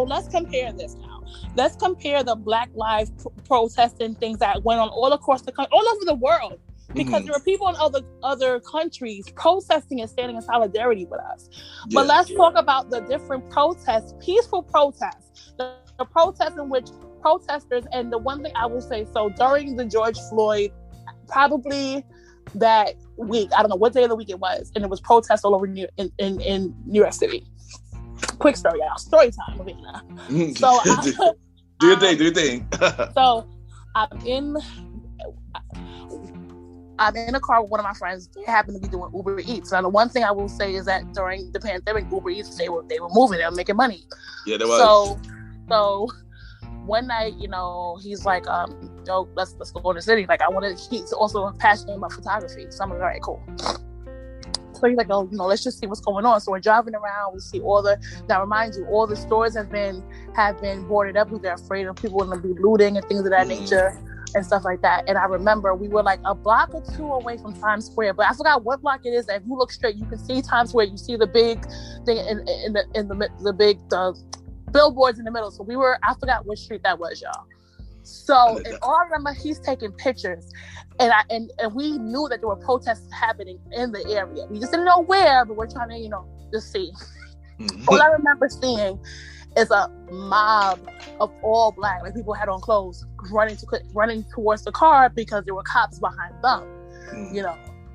let's compare this now. Let's compare the Black Lives protesting things that went on all across the country, all over the world. Because there were people in other countries protesting and standing in solidarity with us. But let's talk about the different protests, peaceful protests, the protests in which protesters, and the one thing I will say, so during the George Floyd, probably that week, I don't know what day of the week it was, and it was protests all over in New York City. Quick story, y'all. Story time, Vanna. So do your thing. So I'm in a car with one of my friends. They happen to be doing Uber Eats. Now, the one thing I will say is that during the pandemic, Uber Eats, they were moving, they were making money. Yeah, they was. So one night, he's like, yo, let's go in the city. Like, he's also passionate about photography. So I'm like, all right, cool. So he's like, oh, let's just see what's going on. So we're driving around. We see now remind you, all the stores have been boarded up. They're afraid of people going to be looting and things of that nature and stuff like that. And I remember we were like a block or two away from Times Square, but I forgot what block it is. If you look straight, you can see Times Square. You see the big thing in the big billboards in the middle. So I forgot which street that was, y'all. So, and all I remember, he's taking pictures, and we knew that there were protests happening in the area. We just didn't know where, but we're trying to, just see. All I remember seeing is a mob of all Black, like, people had on clothes, running towards the car because there were cops behind them,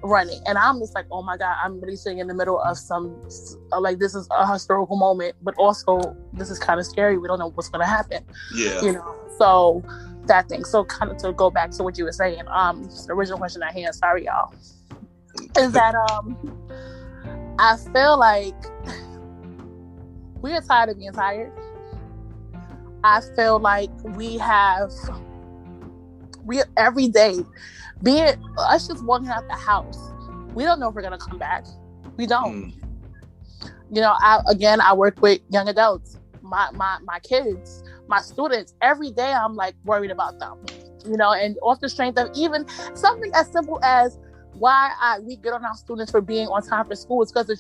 running. And I'm just like, oh my God, I'm really sitting in the middle of some, like, this is a historical moment, but also this is kind of scary. We don't know what's going to happen. Yeah. So that thing. So kind of to go back to what you were saying, the original question at hand, sorry y'all, is that I feel like we are tired of being tired. I feel like we every day, us just walking out the house, we don't know if we're gonna come back. We don't. I work with young adults, my kids, my students. Every day I'm like worried about them, and off the strength of even something as simple as why we get on our students for being on time for school is because the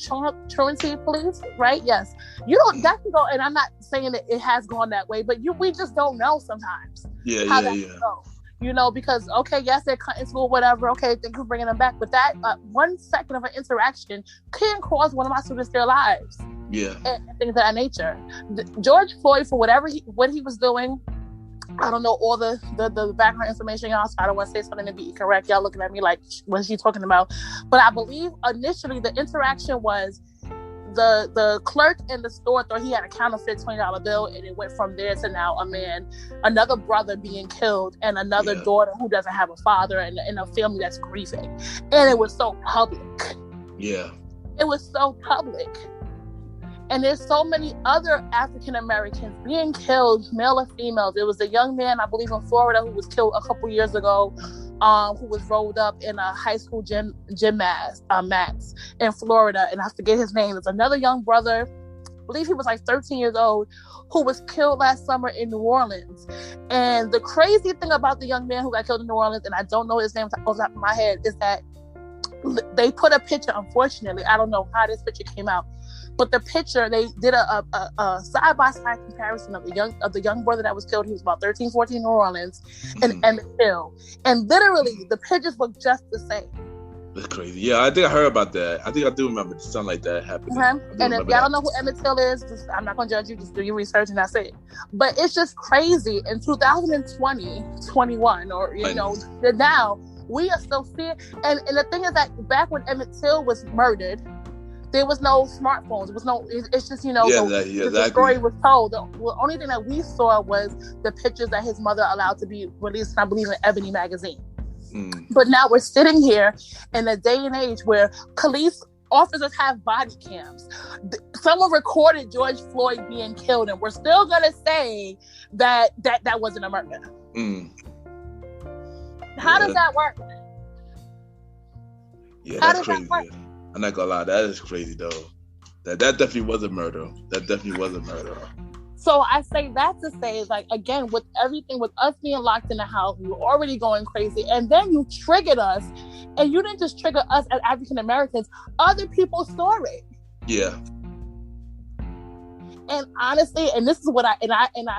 truancy police, right? Yes. That can go, and I'm not saying that it has gone that way, but we just don't know sometimes. How that can go. Because, okay, yes, they're cutting school, whatever. Okay, thank you for bringing them back. But that 1 second of an interaction can cause one of my students their lives. Yeah. And things of that nature. George Floyd, for what he was doing, I don't know all the background information, y'all, so I don't want to say something to be incorrect. Y'all looking at me like, what is she talking about? But I believe initially the interaction was the clerk in the store thought he had a counterfeit $20 bill, and it went from there to now another brother being killed, and another daughter who doesn't have a father, and a family that's grieving. And it was so public. Yeah. It was so public. And there's so many other African Americans being killed, male or female. There was a young man, I believe, in Florida who was killed a couple years ago, who was rolled up in a high school gym mats in Florida, and I forget his name. There's another young brother, I believe he was like 13 years old, who was killed last summer in New Orleans. And the crazy thing about the young man who got killed in New Orleans, and I don't know his name off the top of my head, is that they put a picture, unfortunately, I don't know how this picture came out, but the picture, they did a side-by-side comparison of the young brother that was killed. He was about 13, 14 in New Orleans, and Emmett Till. And literally, the pictures look just the same. That's crazy. Yeah, I think I heard about that. I think I do remember something like that happening. And if y'all don't know who Emmett Till is, I'm not going to judge you. Just do your research and that's it. But it's just crazy. In 2020, 21, or, now, we are still seeing. And the thing is that back when Emmett Till was murdered, there was no smartphones. It's just, the story was told. The only thing that we saw was the pictures that his mother allowed to be released, I believe, in Ebony magazine. But now we're sitting here in a day and age where police officers have body cams. Someone recorded George Floyd being killed, and we're still gonna say that wasn't a murder. How does that work? Yeah, that's crazy. I'm not gonna lie, that is crazy though. That definitely was a murder. So I say that to say, like, again, with everything, with us being locked in the house, we were already going crazy, and then you triggered us, and you didn't just trigger us as African Americans. Other people saw it. Yeah. And honestly, and this is what I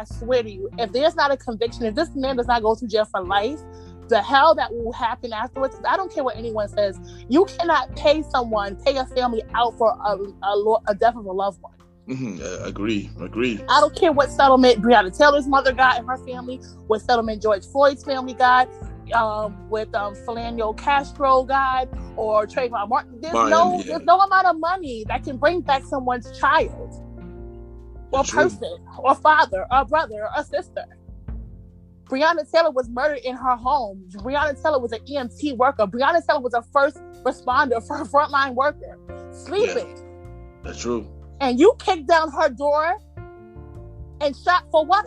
swear to you, if there's not a conviction, if this man does not go to jail for life, the hell that will happen afterwards, I don't care what anyone says. You cannot pay a family out for a death of a loved one. Agree. I don't care what settlement Breonna Taylor's mother got and her family, what settlement George Floyd's family got, with Philando Castro got, or Trayvon Martin. There's no amount of money that can bring back someone's child, or person, or father, or brother, or sister. Breonna Taylor was murdered in her home. Breonna Taylor was an EMT worker. Breonna Taylor was a first responder, for a frontline worker, sleeping. Yeah, that's true. And you kicked down her door and shot for what?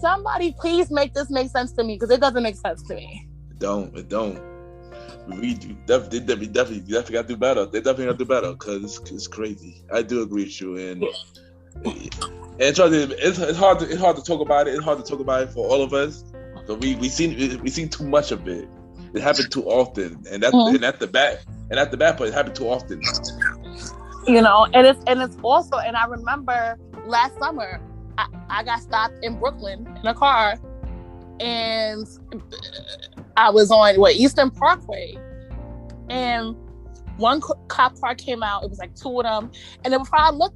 Somebody please make this make sense to me, because it doesn't make sense to me. It don't. We definitely got to do better. They definitely got to do better, because it's crazy. I do agree with you, and it's hard to talk about it. It's hard to talk about it for all of us. So we seen too much of it. It happened too often, and that's the bad part. It happened too often. You know, and it's also, and I remember last summer, I got stopped in Brooklyn in a car, and I was on Eastern Parkway, and one cop car came out. It was like two of them, and then before I look,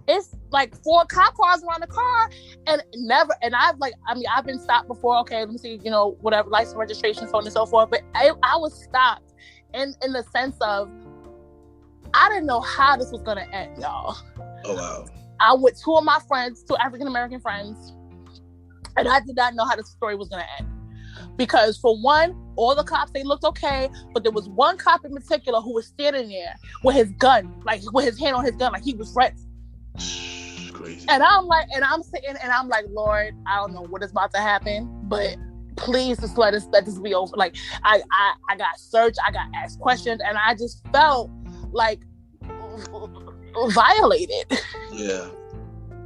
it's like 4 cop cars around the car, and I've been stopped before. Okay, let me see, whatever, license, registration, so on and so forth. But I was stopped in the sense of, I didn't know how this was gonna end, y'all. Oh wow! I with 2 of my friends, 2 African American friends, and I did not know how the story was gonna end. Because for one, all the cops, they looked okay, but there was one cop in particular who was standing there with his gun, like with his hand on his gun, like he was ready. Crazy. And I'm sitting, and I'm like, Lord, I don't know what is about to happen, but please just let this be over. Like I got searched, I got asked questions, and I just felt like violated. Yeah.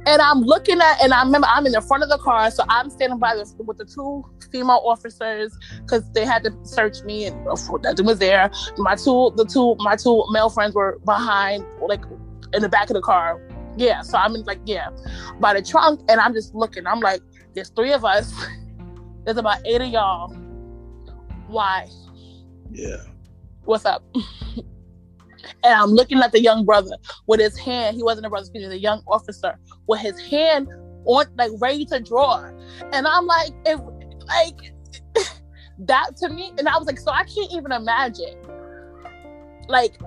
And I'm looking at, and I remember I'm in the front of the car, so I'm standing by with the 2 female officers, because they had to search me, and that was there. My two male friends were behind, like in the back of the car. Yeah, so I'm in, by the trunk, and I'm just looking. I'm like, there's 3 of us. There's about 8 of y'all. Why? Yeah. What's up? And I'm looking at the young brother with his hand. He wasn't a brother, he was a young officer with his hand on, like, ready to draw. And I'm like, that to me. And I was like, so I can't even imagine, like,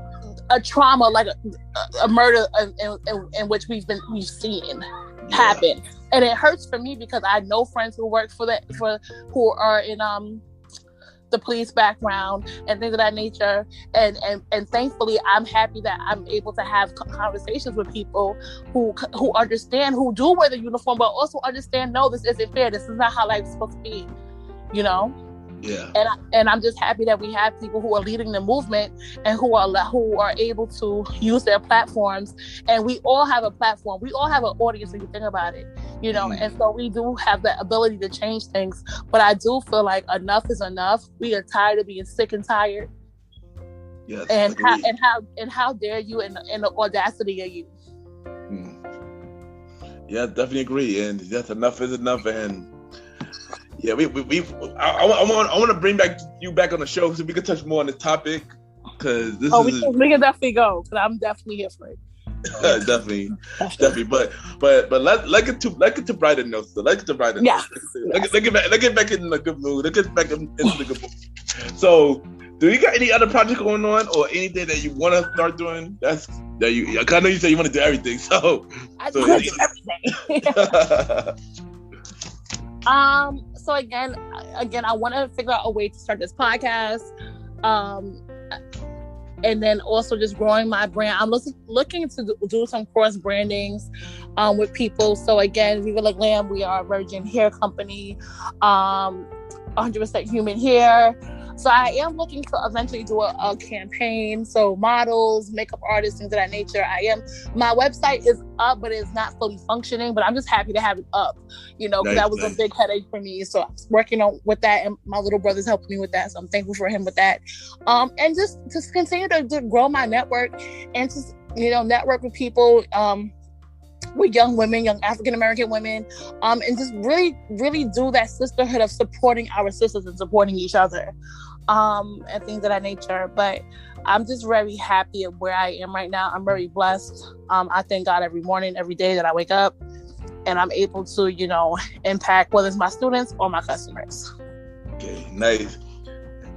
a trauma, like a murder in which we've seen happen. And it hurts for me, because I know friends who work who are in the police background and things of that nature, and thankfully I'm happy that I'm able to have conversations with people who understand, who do wear the uniform, but also understand, no, this isn't fair, this is not how life's supposed to be, Yeah. And I'm just happy that we have people who are leading the movement, and who are able to use their platforms. And we all have a platform. We all have an audience, when you think about it, And so we do have the ability to change things. But I do feel like enough is enough. We are tired of being sick and tired. Yes. And how dare you, and the audacity of you. Yeah, definitely agree. And yes, enough is enough. And yeah, I want to bring you back on the show, so we can touch more on this topic, because we can definitely go, because I'm definitely here for it. definitely. But let's get to brighter notes. Let's get to brighter notes. Let's get back in the good mood. Let's get back into the good mood. So, do you got any other project going on, or anything that you want to start doing? I know you said you want to do everything. So I do everything. So again, I want to figure out a way to start this podcast. and then also just growing my brand. I'm looking to do some cross brandings with people. So again, Viva La Glam, we are a virgin hair company, 100% human hair. So I am looking to eventually do a campaign. So models, makeup artists, things of that nature. My website is up, but it's not fully functioning. But I'm just happy to have it up, because that was a big headache for me. So I was working on with that, and my little brother's helping me with that. So I'm thankful for him with that. And just continue to grow my network and just network with people. With young women, young African-American women, and just really, really do that sisterhood of supporting our sisters and supporting each other, and things of that nature. But I'm just very happy at where I am right now. I'm very blessed. I thank God every morning, every day that I wake up, and I'm able to, impact whether it's my students or my customers. Okay, nice.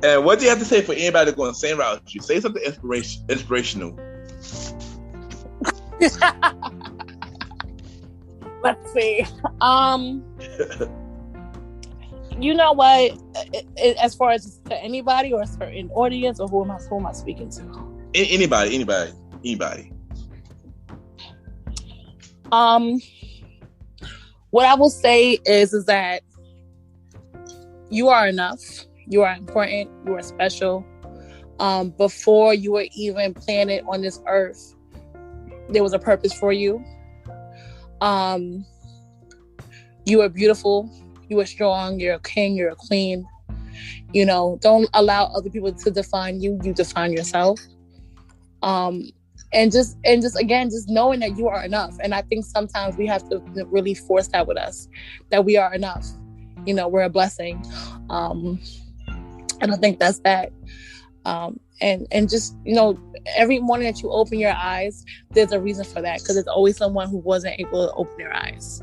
And what do you have to say for anybody going the same route as you? Say something inspirational. Let's see. You know what? As far as to anybody or a certain audience, or who am I speaking to? Anybody. What I will say is that you are enough. You are important. You are special. Before you were even planted on this earth, there was a purpose for you. You are beautiful, you are strong, you're a king, you're a queen. Don't allow other people to define you. You define yourself. And just again, just knowing that you are enough. And I think sometimes we have to really force that with us, that we are enough. We're a blessing. And I think that's that. And just, every morning that you open your eyes, there's a reason for that, because there's always someone who wasn't able to open their eyes,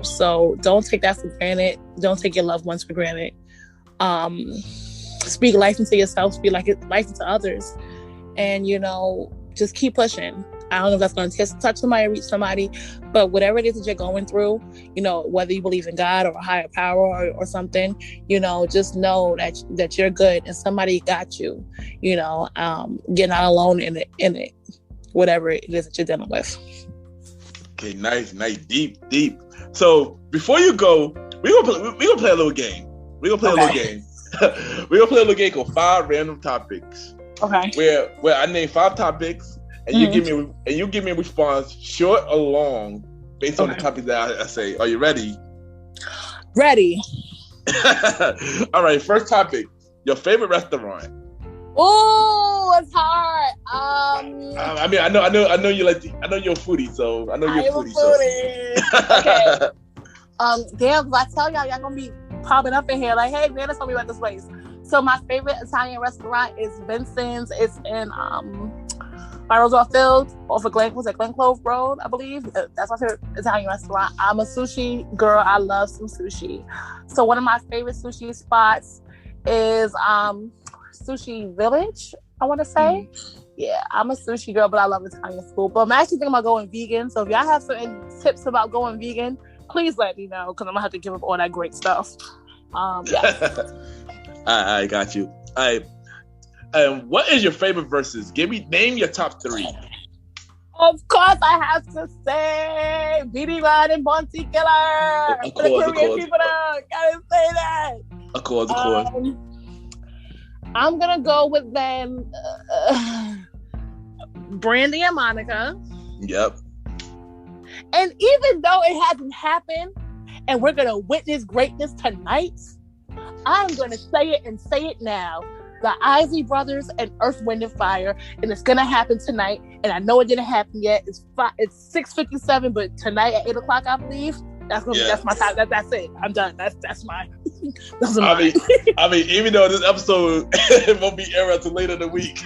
so don't take that for granted. Don't take your loved ones for granted. Speak life into yourself, speak life into others, and, just keep pushing. I don't know if that's going to touch somebody or reach somebody, but whatever it is that you're going through, whether you believe in God or a higher power or something, just know that you're good and somebody got you. You're not alone in it, whatever it is that you're dealing with. Okay, nice, deep. So before you go, we're gonna play a little game. We're gonna play a little game. We're gonna play a little game called 5 Random Topics. Okay. Where I name 5 topics. And you give me a response, short or long, based on the topic that I say. Are you ready? Ready. All right. First topic: your favorite restaurant. Oh, it's hard. I know you like. I know you're a foodie, so I know you're a foodie. Okay. Damn, if I tell y'all gonna be popping up in here like, hey, man, tell me about this place. So my favorite Italian restaurant is Vincent's. It's in by Roosevelt Field, off of Glen Clove Road, I believe. That's my favorite Italian restaurant. I'm a sushi girl. I love some sushi. So one of my favorite sushi spots is Sushi Village, I want to say. Yeah, I'm a sushi girl, but I love Italian food. But I'm actually thinking about going vegan. So if y'all have certain tips about going vegan, please let me know, because I'm going to have to give up all that great stuff. Yeah. I got you. All right. What is your favorite verses? Name your top 3. Of course, I have to say BD Rod and Bounty Killer. Of course. People gotta say that. Of course. I'm gonna go with them, Brandy and Monica. Yep. And even though it hasn't happened, and we're gonna witness greatness tonight, I'm gonna say it and say it now. The Isley Brothers and Earth, Wind and Fire, and it's gonna happen tonight. And I know it didn't happen yet. It's 6:57, but tonight at 8:00, I believe. That's my time. That's it. I'm done. That's mine. I mean, even though this episode won't be aired until later in the week,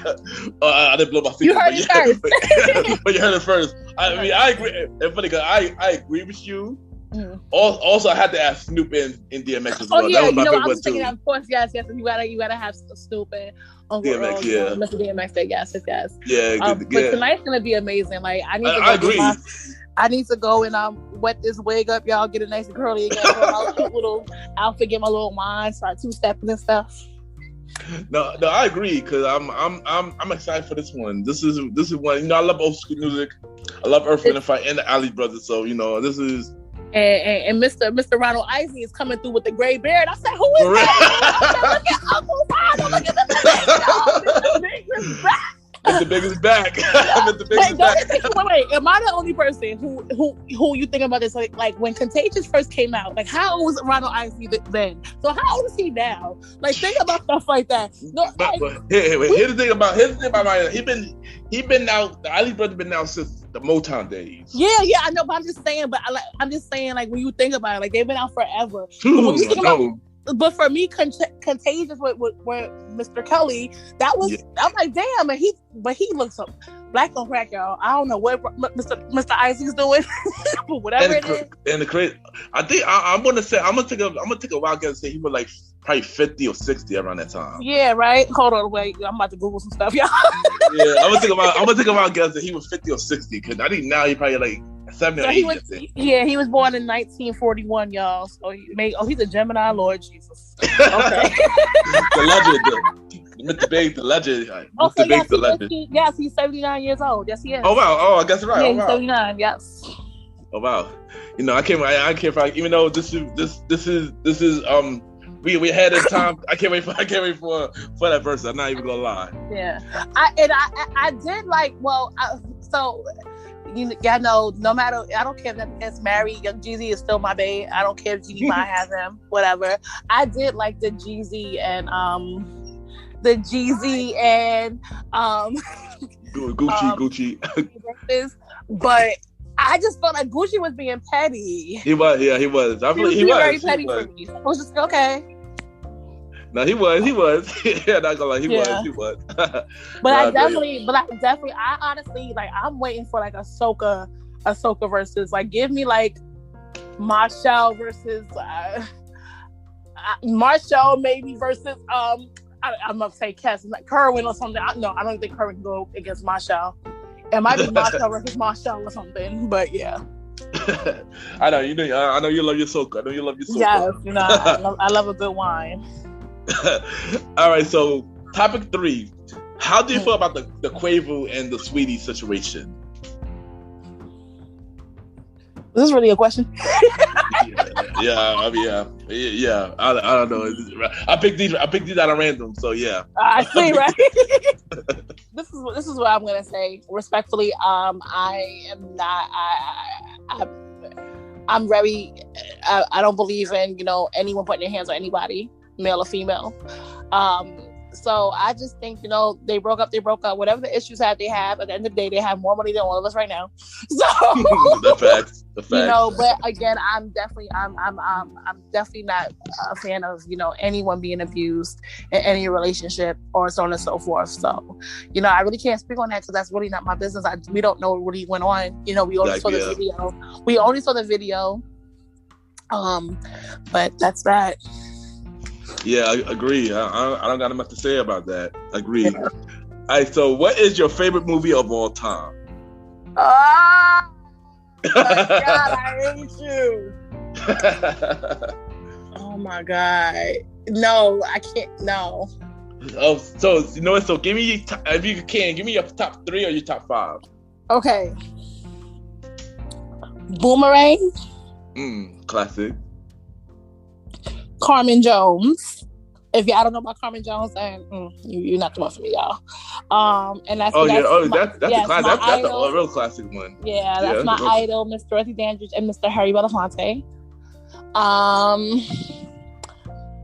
I didn't blow my feet. You heard it first. But you heard it first. I mean, I agree. It's funny because I agree with you. Mm. Also, I had to ask Snoop and DMX as well. Oh yeah, that was my I was thinking, of course, yes. You gotta have Snoop and Uncle DMX, Earl, yeah. Mr. DMX. Yes. Yeah, but tonight's gonna be amazing. Like I need to go and wet this wig up, y'all. Get it nice and curly again. Little outfit, get my little wine, start 2-stepping and stuff. No, I agree because I'm excited for this one. This is one. I love old school music. I love Earth, Wind and Fire and the Alley Brothers. So this is. And Mr. Ronald Isley is coming through with the gray beard. I said, who is that? I said, look at Uncle Ronald. Look at the big is back. Mr. Big is back. Mr. Big is back. Wait, am I the only person who you think about this? Like when Contagious first came out, like how old was Ronald Isley then? So how old is he now? Like think about stuff like that. No, but here's the thing about Ronald. He been out. The Isley Brothers been out since the Motown days. Yeah, I know, but I'm just saying. I'm just saying, like when you think about it, like they've been out forever. But for me, Contagious with Mr. Kelly, that was I'm like, damn, and he looks up black on crack, y'all. I don't know what Mr. Isley's doing, but whatever it is. And the crazy, I think I'm gonna take a wild guess and say he was like probably 50 or 60 around that time. Yeah, right. Hold on, wait. I'm about to Google some stuff, y'all. Yeah, I'm gonna take a wild guess that he was 50 or 60 because I think now he probably like 70 or 80. He was born in 1941, y'all. So he's a Gemini, Lord Jesus. Okay. The legend, Mr. Big, the legend. Mr. Big, the legend. Yes, he's 79 years old. Yes, he is. Oh wow! Oh, I guess right. Yeah, oh, he's wow. 79. Yes. Oh wow! I can't. Even though this is we had a time. I can't wait for that verse. I'm not even gonna lie. Yeah, I did like. Well, so. Y'all know, no matter, I don't care if that gets married, Young Jeezy is still my bae. I don't care if Jeezy might have him, whatever. I did like the Jeezy and Gucci. But I just felt like Gucci was being petty. He was. He was very petty for me. I was just okay. No, he was. Yeah, not gonna lie, he was. But I honestly, like, I'm waiting for like a Soca versus, like, give me like Marshall versus Marshall maybe versus I'm gonna say Cass, like Kerwin or something. I don't think Kerwin can go against Marshall. It might be Marshall versus Marshall or something, but yeah. I know you love your Soca. Yes, I love a good wine. All right, so topic 3. How do you feel about the Quavo and the Sweetie situation? Is this really a question? Yeah. I don't know. I picked these out of random, so yeah. I see, right? This is what I'm gonna say respectfully. I am not. I'm very. I don't believe in anyone putting their hands on anybody, male or female. So I just think, they broke up. Whatever the issues they have, at the end of the day, they have more money than all of us right now. So the facts. But again, I'm definitely not a fan of, anyone being abused in any relationship or so on and so forth. So, I really can't speak on that because that's really not my business. We don't know what really went on. We only saw the video. We only saw the video. But that's that. Yeah, I agree. I don't got much to say about that. Agree. Yeah. All right, so what is your favorite movie of all time? Oh my God, I hate you. Oh my God. No, I can't. No. Oh, so you know what? So give me, if you can, give me your top 3 or your top 5. Okay. Boomerang. Classic. Carmen Jones. If y'all don't know about Carmen Jones, then you're not the one for me, y'all. And that's that's a classic. That's a real classic one. Yeah, that's my idol, Miss Dorothy Dandridge and Mr. Harry Belafonte.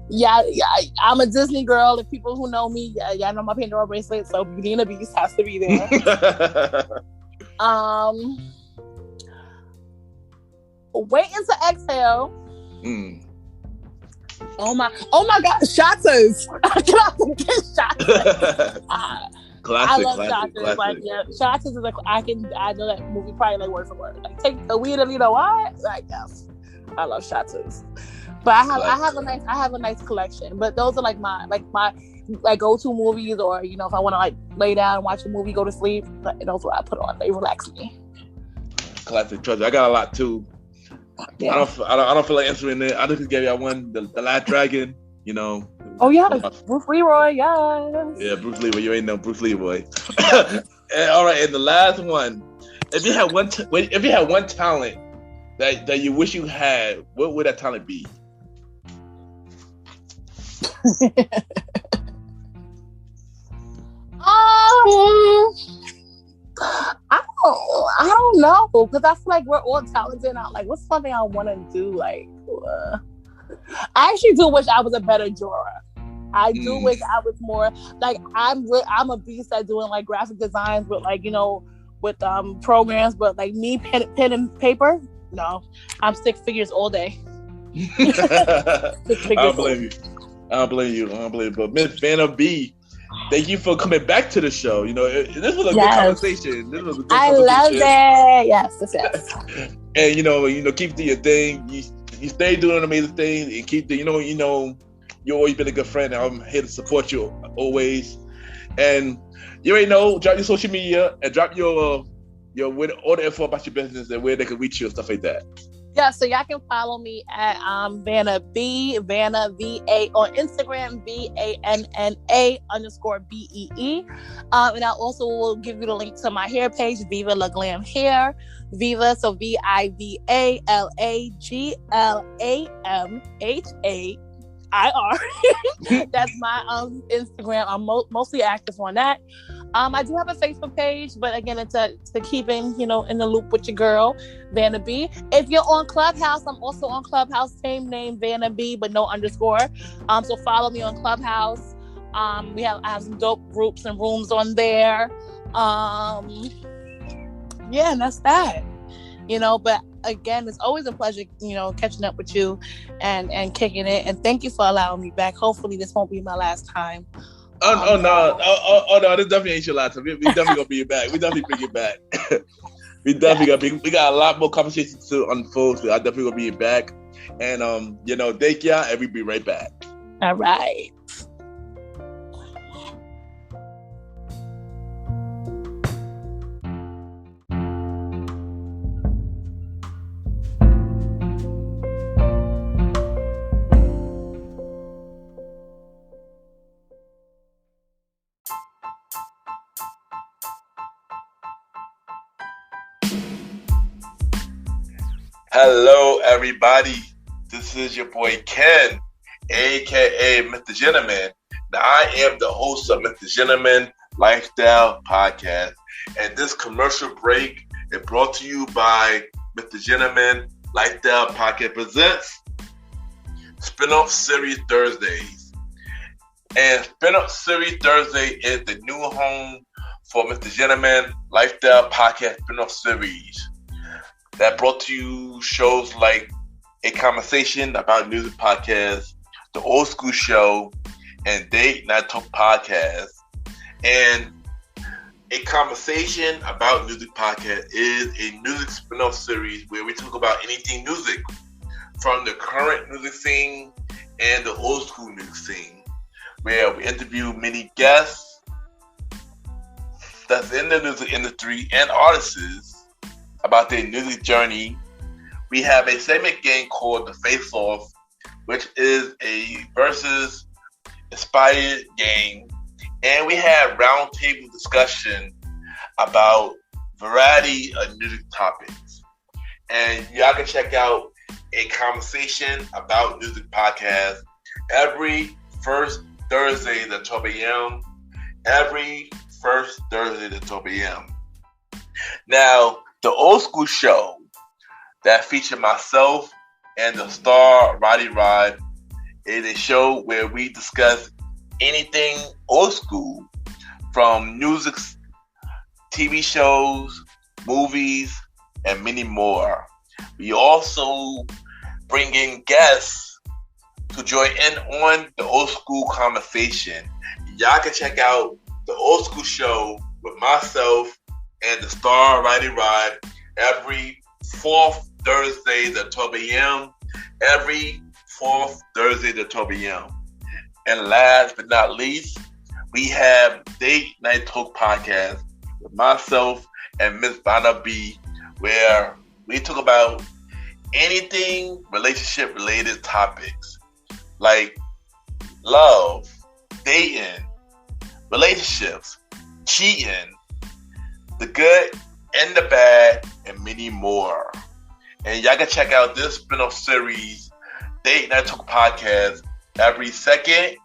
Yeah, I'm a Disney girl. If people who know me, y'all know my Pandora bracelet, so Beauty and the Beast has to be there. Waiting to Exhale. Oh my God, Shotters! I cannot forget Shotters. Classic. I love Shotters. Like, yeah, Shotters is like I know that movie probably like word for word. Like, take the weed and what? Like, yes, I love Shotters. But I have a nice collection. But those are like my go-to movies, or if I want to like lay down and watch a movie, go to sleep. Those are what I put on. They relax me. Classic treasure. I got a lot too. Yeah. I don't feel like answering it. I just gave y'all one, the Last Dragon. Oh yeah, Bruce Leroy, yes. Yeah, Bruce Leroy. You ain't no Bruce Leroy. All right, and the last one. If you had one talent that you wish you had, what would that talent be? I don't know, because I feel like we're all talented. Like, what's something I want to do? Like, I actually do wish I was a better drawer. I do wish I was more like I'm a beast at doing like graphic designs with like, you know, with programs, but like me pen and paper, no, I'm stick figures all day. I don't blame you. But Miss Vanna B, thank you for coming back to the show. You know, this was a good conversation. I love it. Yes. And you know, keep doing your thing. You stay doing an amazing thing, and keep you know, you've always been a good friend. And I'm here to support you always. And you already know, drop your social media and drop your with all the info about your business and where they can reach you and stuff like that. Yeah, so y'all can follow me at Vanna B, Vanna VA on Instagram, VANNA_BEE. And I also will give you the link to my hair page, Viva La Glam Hair. Viva, so VIVALAGLAMHAIR. That's my Instagram. I'm mostly active on that. I do have a Facebook page, but again, it's to keeping, you know, in the loop with your girl, Vanna B. If you're on Clubhouse, I'm also on Clubhouse, same name, Vanna B, but no underscore. So follow me on Clubhouse. I have some dope groups and rooms on there. Yeah, and that's that. You know, but again, it's always a pleasure, you know, catching up with you and kicking it. And thank you for allowing me back. Hopefully this won't be my last time. No, this definitely ain't your last time. We definitely gonna bring you back. We definitely bring you back. We got a lot more conversations to unfold, so I definitely gonna bring you back. And you know, thank y'all, and we'll be right back. All right. Hello, everybody. This is your boy Ken, aka Mr. Gentleman. Now, I am the host of Mr. Gentleman Lifestyle Podcast, and this commercial break is brought to you by Mr. Gentleman Lifestyle Podcast presents Spin-off Series Thursdays. And Spin-off Series Thursday is the new home for Mr. Gentleman Lifestyle Podcast Spin-off Series. That brought to you shows like A Conversation About Music Podcast, The Old School Show, and Date Night Talk Podcast. And A Conversation About Music Podcast is a music spin-off series where we talk about anything music, from the current music scene and the old school music scene, where we interview many guests that's in the music industry and artists about their music journey. We have a segment game called The Face Off, which is a versus inspired game. And we have roundtable discussion about variety of music topics. And y'all can check out A Conversation About Music Podcast every first Thursday at 12 a.m. Every first Thursday at 12 a.m. Now, the Old School Show that featured myself and the star Roddy Rod is a show where we discuss anything old school, from music, TV shows, movies, and many more. We also bring in guests to join in on the old school conversation. Y'all can check out the Old School Show with myself and the star Roddy Rod every fourth Thursday at 12 a.m. Every fourth Thursday at 12 a.m. And last but not least, we have Date Night Talk Podcast with myself and Miss Vanna B, where we talk about anything relationship related topics, like love, dating, relationships, cheating, the good and the bad, and many more. And y'all can check out this spin-off series, Date Night Talk Podcast, every second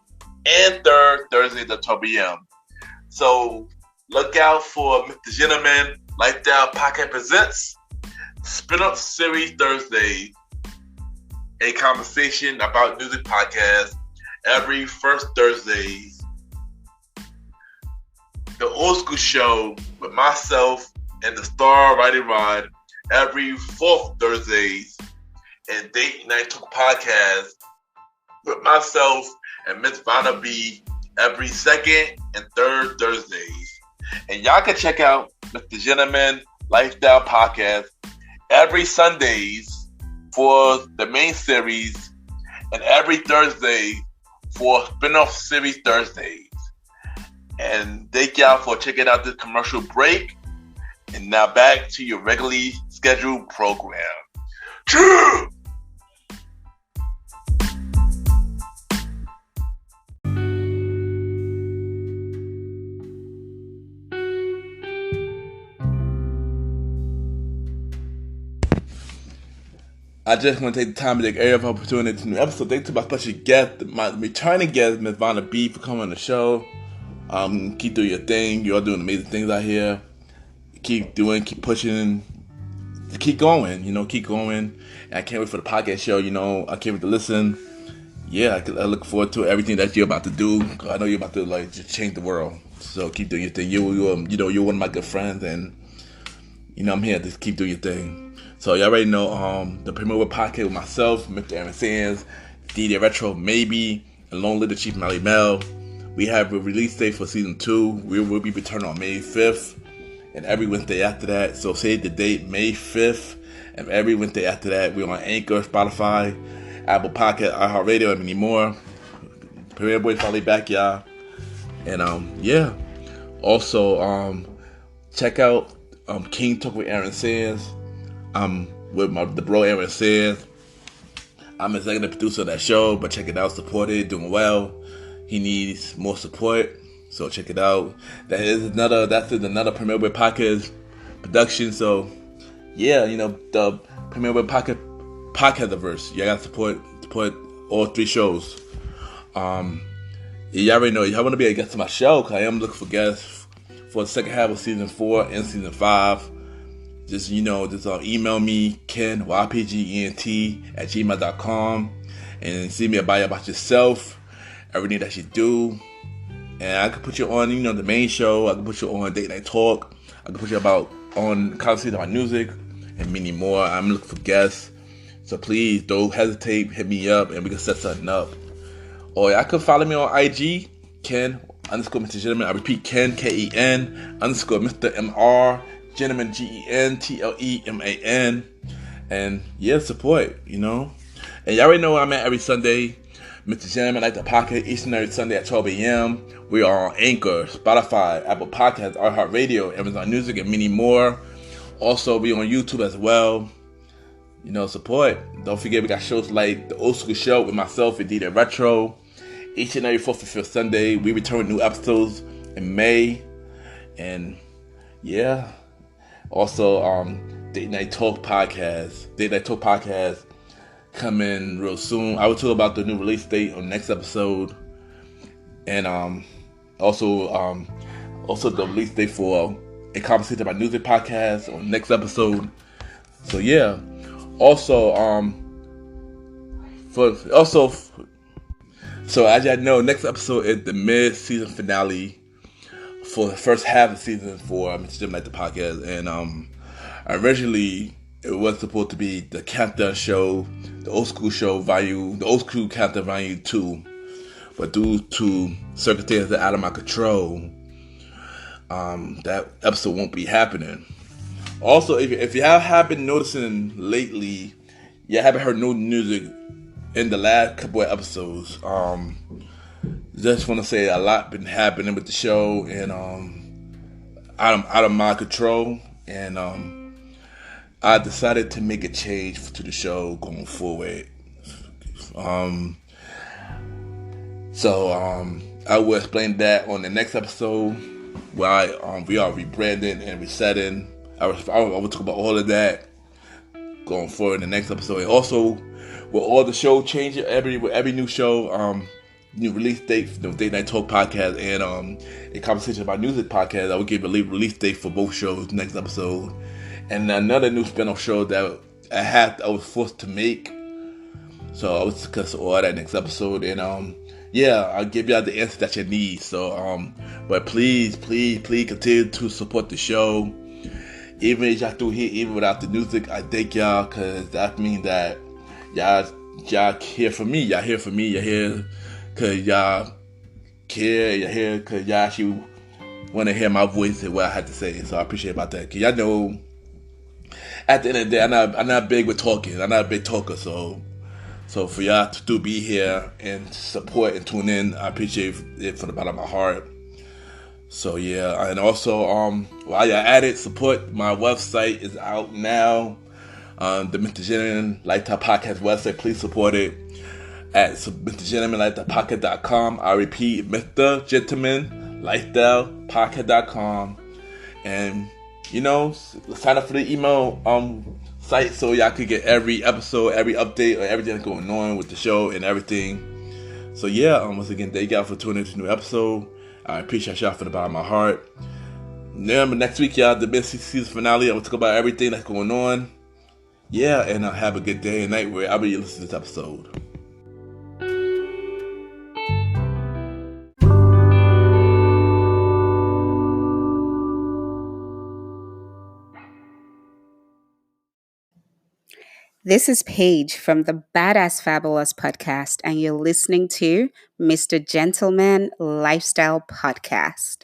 and third Thursdays at 12 p.m. So look out for Mr. Gentleman Lifestyle Podcast Presents Spin-off Series Thursday, a conversation about music podcast every first Thursday. The Old School Show with myself and the Star Riding Rod every fourth Thursdays, and Date Night Talk Podcast with myself and Miss Vanna B every second and third Thursdays. And y'all can check out Mr. Gentleman Lifestyle Podcast every Sundays for the main series and every Thursday for spin-off series Thursdays. And thank y'all for checking out this commercial break. And now back to your regularly scheduled program. True! I just want to take the time to thank every opportunity to new episode. Thank you to my special guest, my returning guest, Miss Vanna B, for coming on the show. Keep doing your thing. You're doing amazing things out here. Keep pushing, keep going. Keep going. And I can't wait for the podcast show. I can't wait to listen. Yeah, I look forward to everything that you're about to do. I know you're about to just change the world. So keep doing your thing. You're one of my good friends, and I'm here. Just keep doing your thing. So y'all already know the Premier Podcast with myself, Mr. Aaron Sands, DJ Retro, Maybe, and Lone Little Chief Mally Mel. We have a release date for season 2. We will be returning on May 5th, and every Wednesday after that. So save the date, May 5th, and every Wednesday after that, we're on Anchor, Spotify, Apple Podcast, iHeartRadio, and many more. Premier Boy finally back, y'all. And yeah. Also, check out King Talk with Aaron Sands. With the bro Aaron Sands. I'm executive producer of that show, but check it out, support it, doing well. He needs more support, so check it out. That's another Premier Boy Podcast production. So yeah, the Premier Boy Podcastiverse. You gotta support all 3 shows. Y'all already know. Y'all want to be a guest on my show, because I am looking for guests for the second half of season 4 and season 5. Just email me, Ken, YPGENT@gmail.com, and see me about yourself, everything that you do. And I can put you on, the main show. I can put you on Date Night Talk. I can put you on conversation about music and many more. I'm looking for guests. So please don't hesitate, hit me up, and we can set something up. Or y'all can follow me on IG, Ken_Mr. Gentleman. I repeat, Ken, KEN _Mr. MR. Gentleman, GENTLEMAN. And yeah, support, And y'all already know where I'm at every Sunday. Mr. Gentleman like the podcast each and every Sunday at 12 a.m. We are on Anchor, Spotify, Apple Podcasts, iHeartRadio, Amazon Music, and many more. Also, we on YouTube as well. Support. Don't forget, we got shows like the Old School Show with myself and DJ Retro. Each and every 4th and 5th Sunday. We return with new episodes in May. And yeah. Also, Date Night Talk Podcast. Date Night Talk Podcast coming real soon. I will talk about the new release date on the next episode. And also the release date for a conversation about music podcast on the next episode. So yeah. So as y'all know, next episode is the mid-season finale for the first half of season 4, Mr. Jim Like the Podcast. And originally it was supposed to be the Countdown Show, the Old School Countdown Volume 2. But due to circumstances out of my control, that episode won't be happening. Also, if you have been noticing lately, you haven't heard no music in the last couple of episodes. Just want to say a lot been happening with the show, and out of my control, and I decided to make a change to the show going forward. So I will explain that on the next episode where we are rebranding and resetting. I will talk about all of that going forward in the next episode. And also, with all the show changing, with every new show, new release date, Date Night Talk podcast, and a conversation about music podcast, I will give a release date for both shows next episode. And another new spin-off show that I was forced to make. So I will discuss all that next episode, and I'll give y'all the answer that you need. So but please continue to support the show. Even if y'all through here, even without the music, I thank y'all, cause that means that y'all here for me. Y'all here for me. You're here cause y'all care. You're here cause y'all actually want to hear my voice and what I had to say. So I appreciate about that. Cause y'all know, at the end of the day, I'm not big with talking. I'm not a big talker. So for y'all to be here and support and tune in, I appreciate it from the bottom of my heart. So yeah, and also while you're at it, support my website is out now. The Mr. Gentleman Lifestyle Podcast website, please support it at MrGentlemanLifestylePodcast.com. I repeat, Mr. Gentleman Lifestyle Podcast.com, and sign up for the email site so y'all could get every episode, every update, or everything that's going on with the show and everything. So yeah, once again, thank y'all for tuning into a new episode. I appreciate y'all from the bottom of my heart. Remember, next week, y'all, the mid-season finale, I will talk about everything that's going on. Yeah, and have a good day and night where I'll be listening to this episode. This is Paige from the Badass Fabulous podcast, and you're listening to Mr. Gentleman Lifestyle Podcast.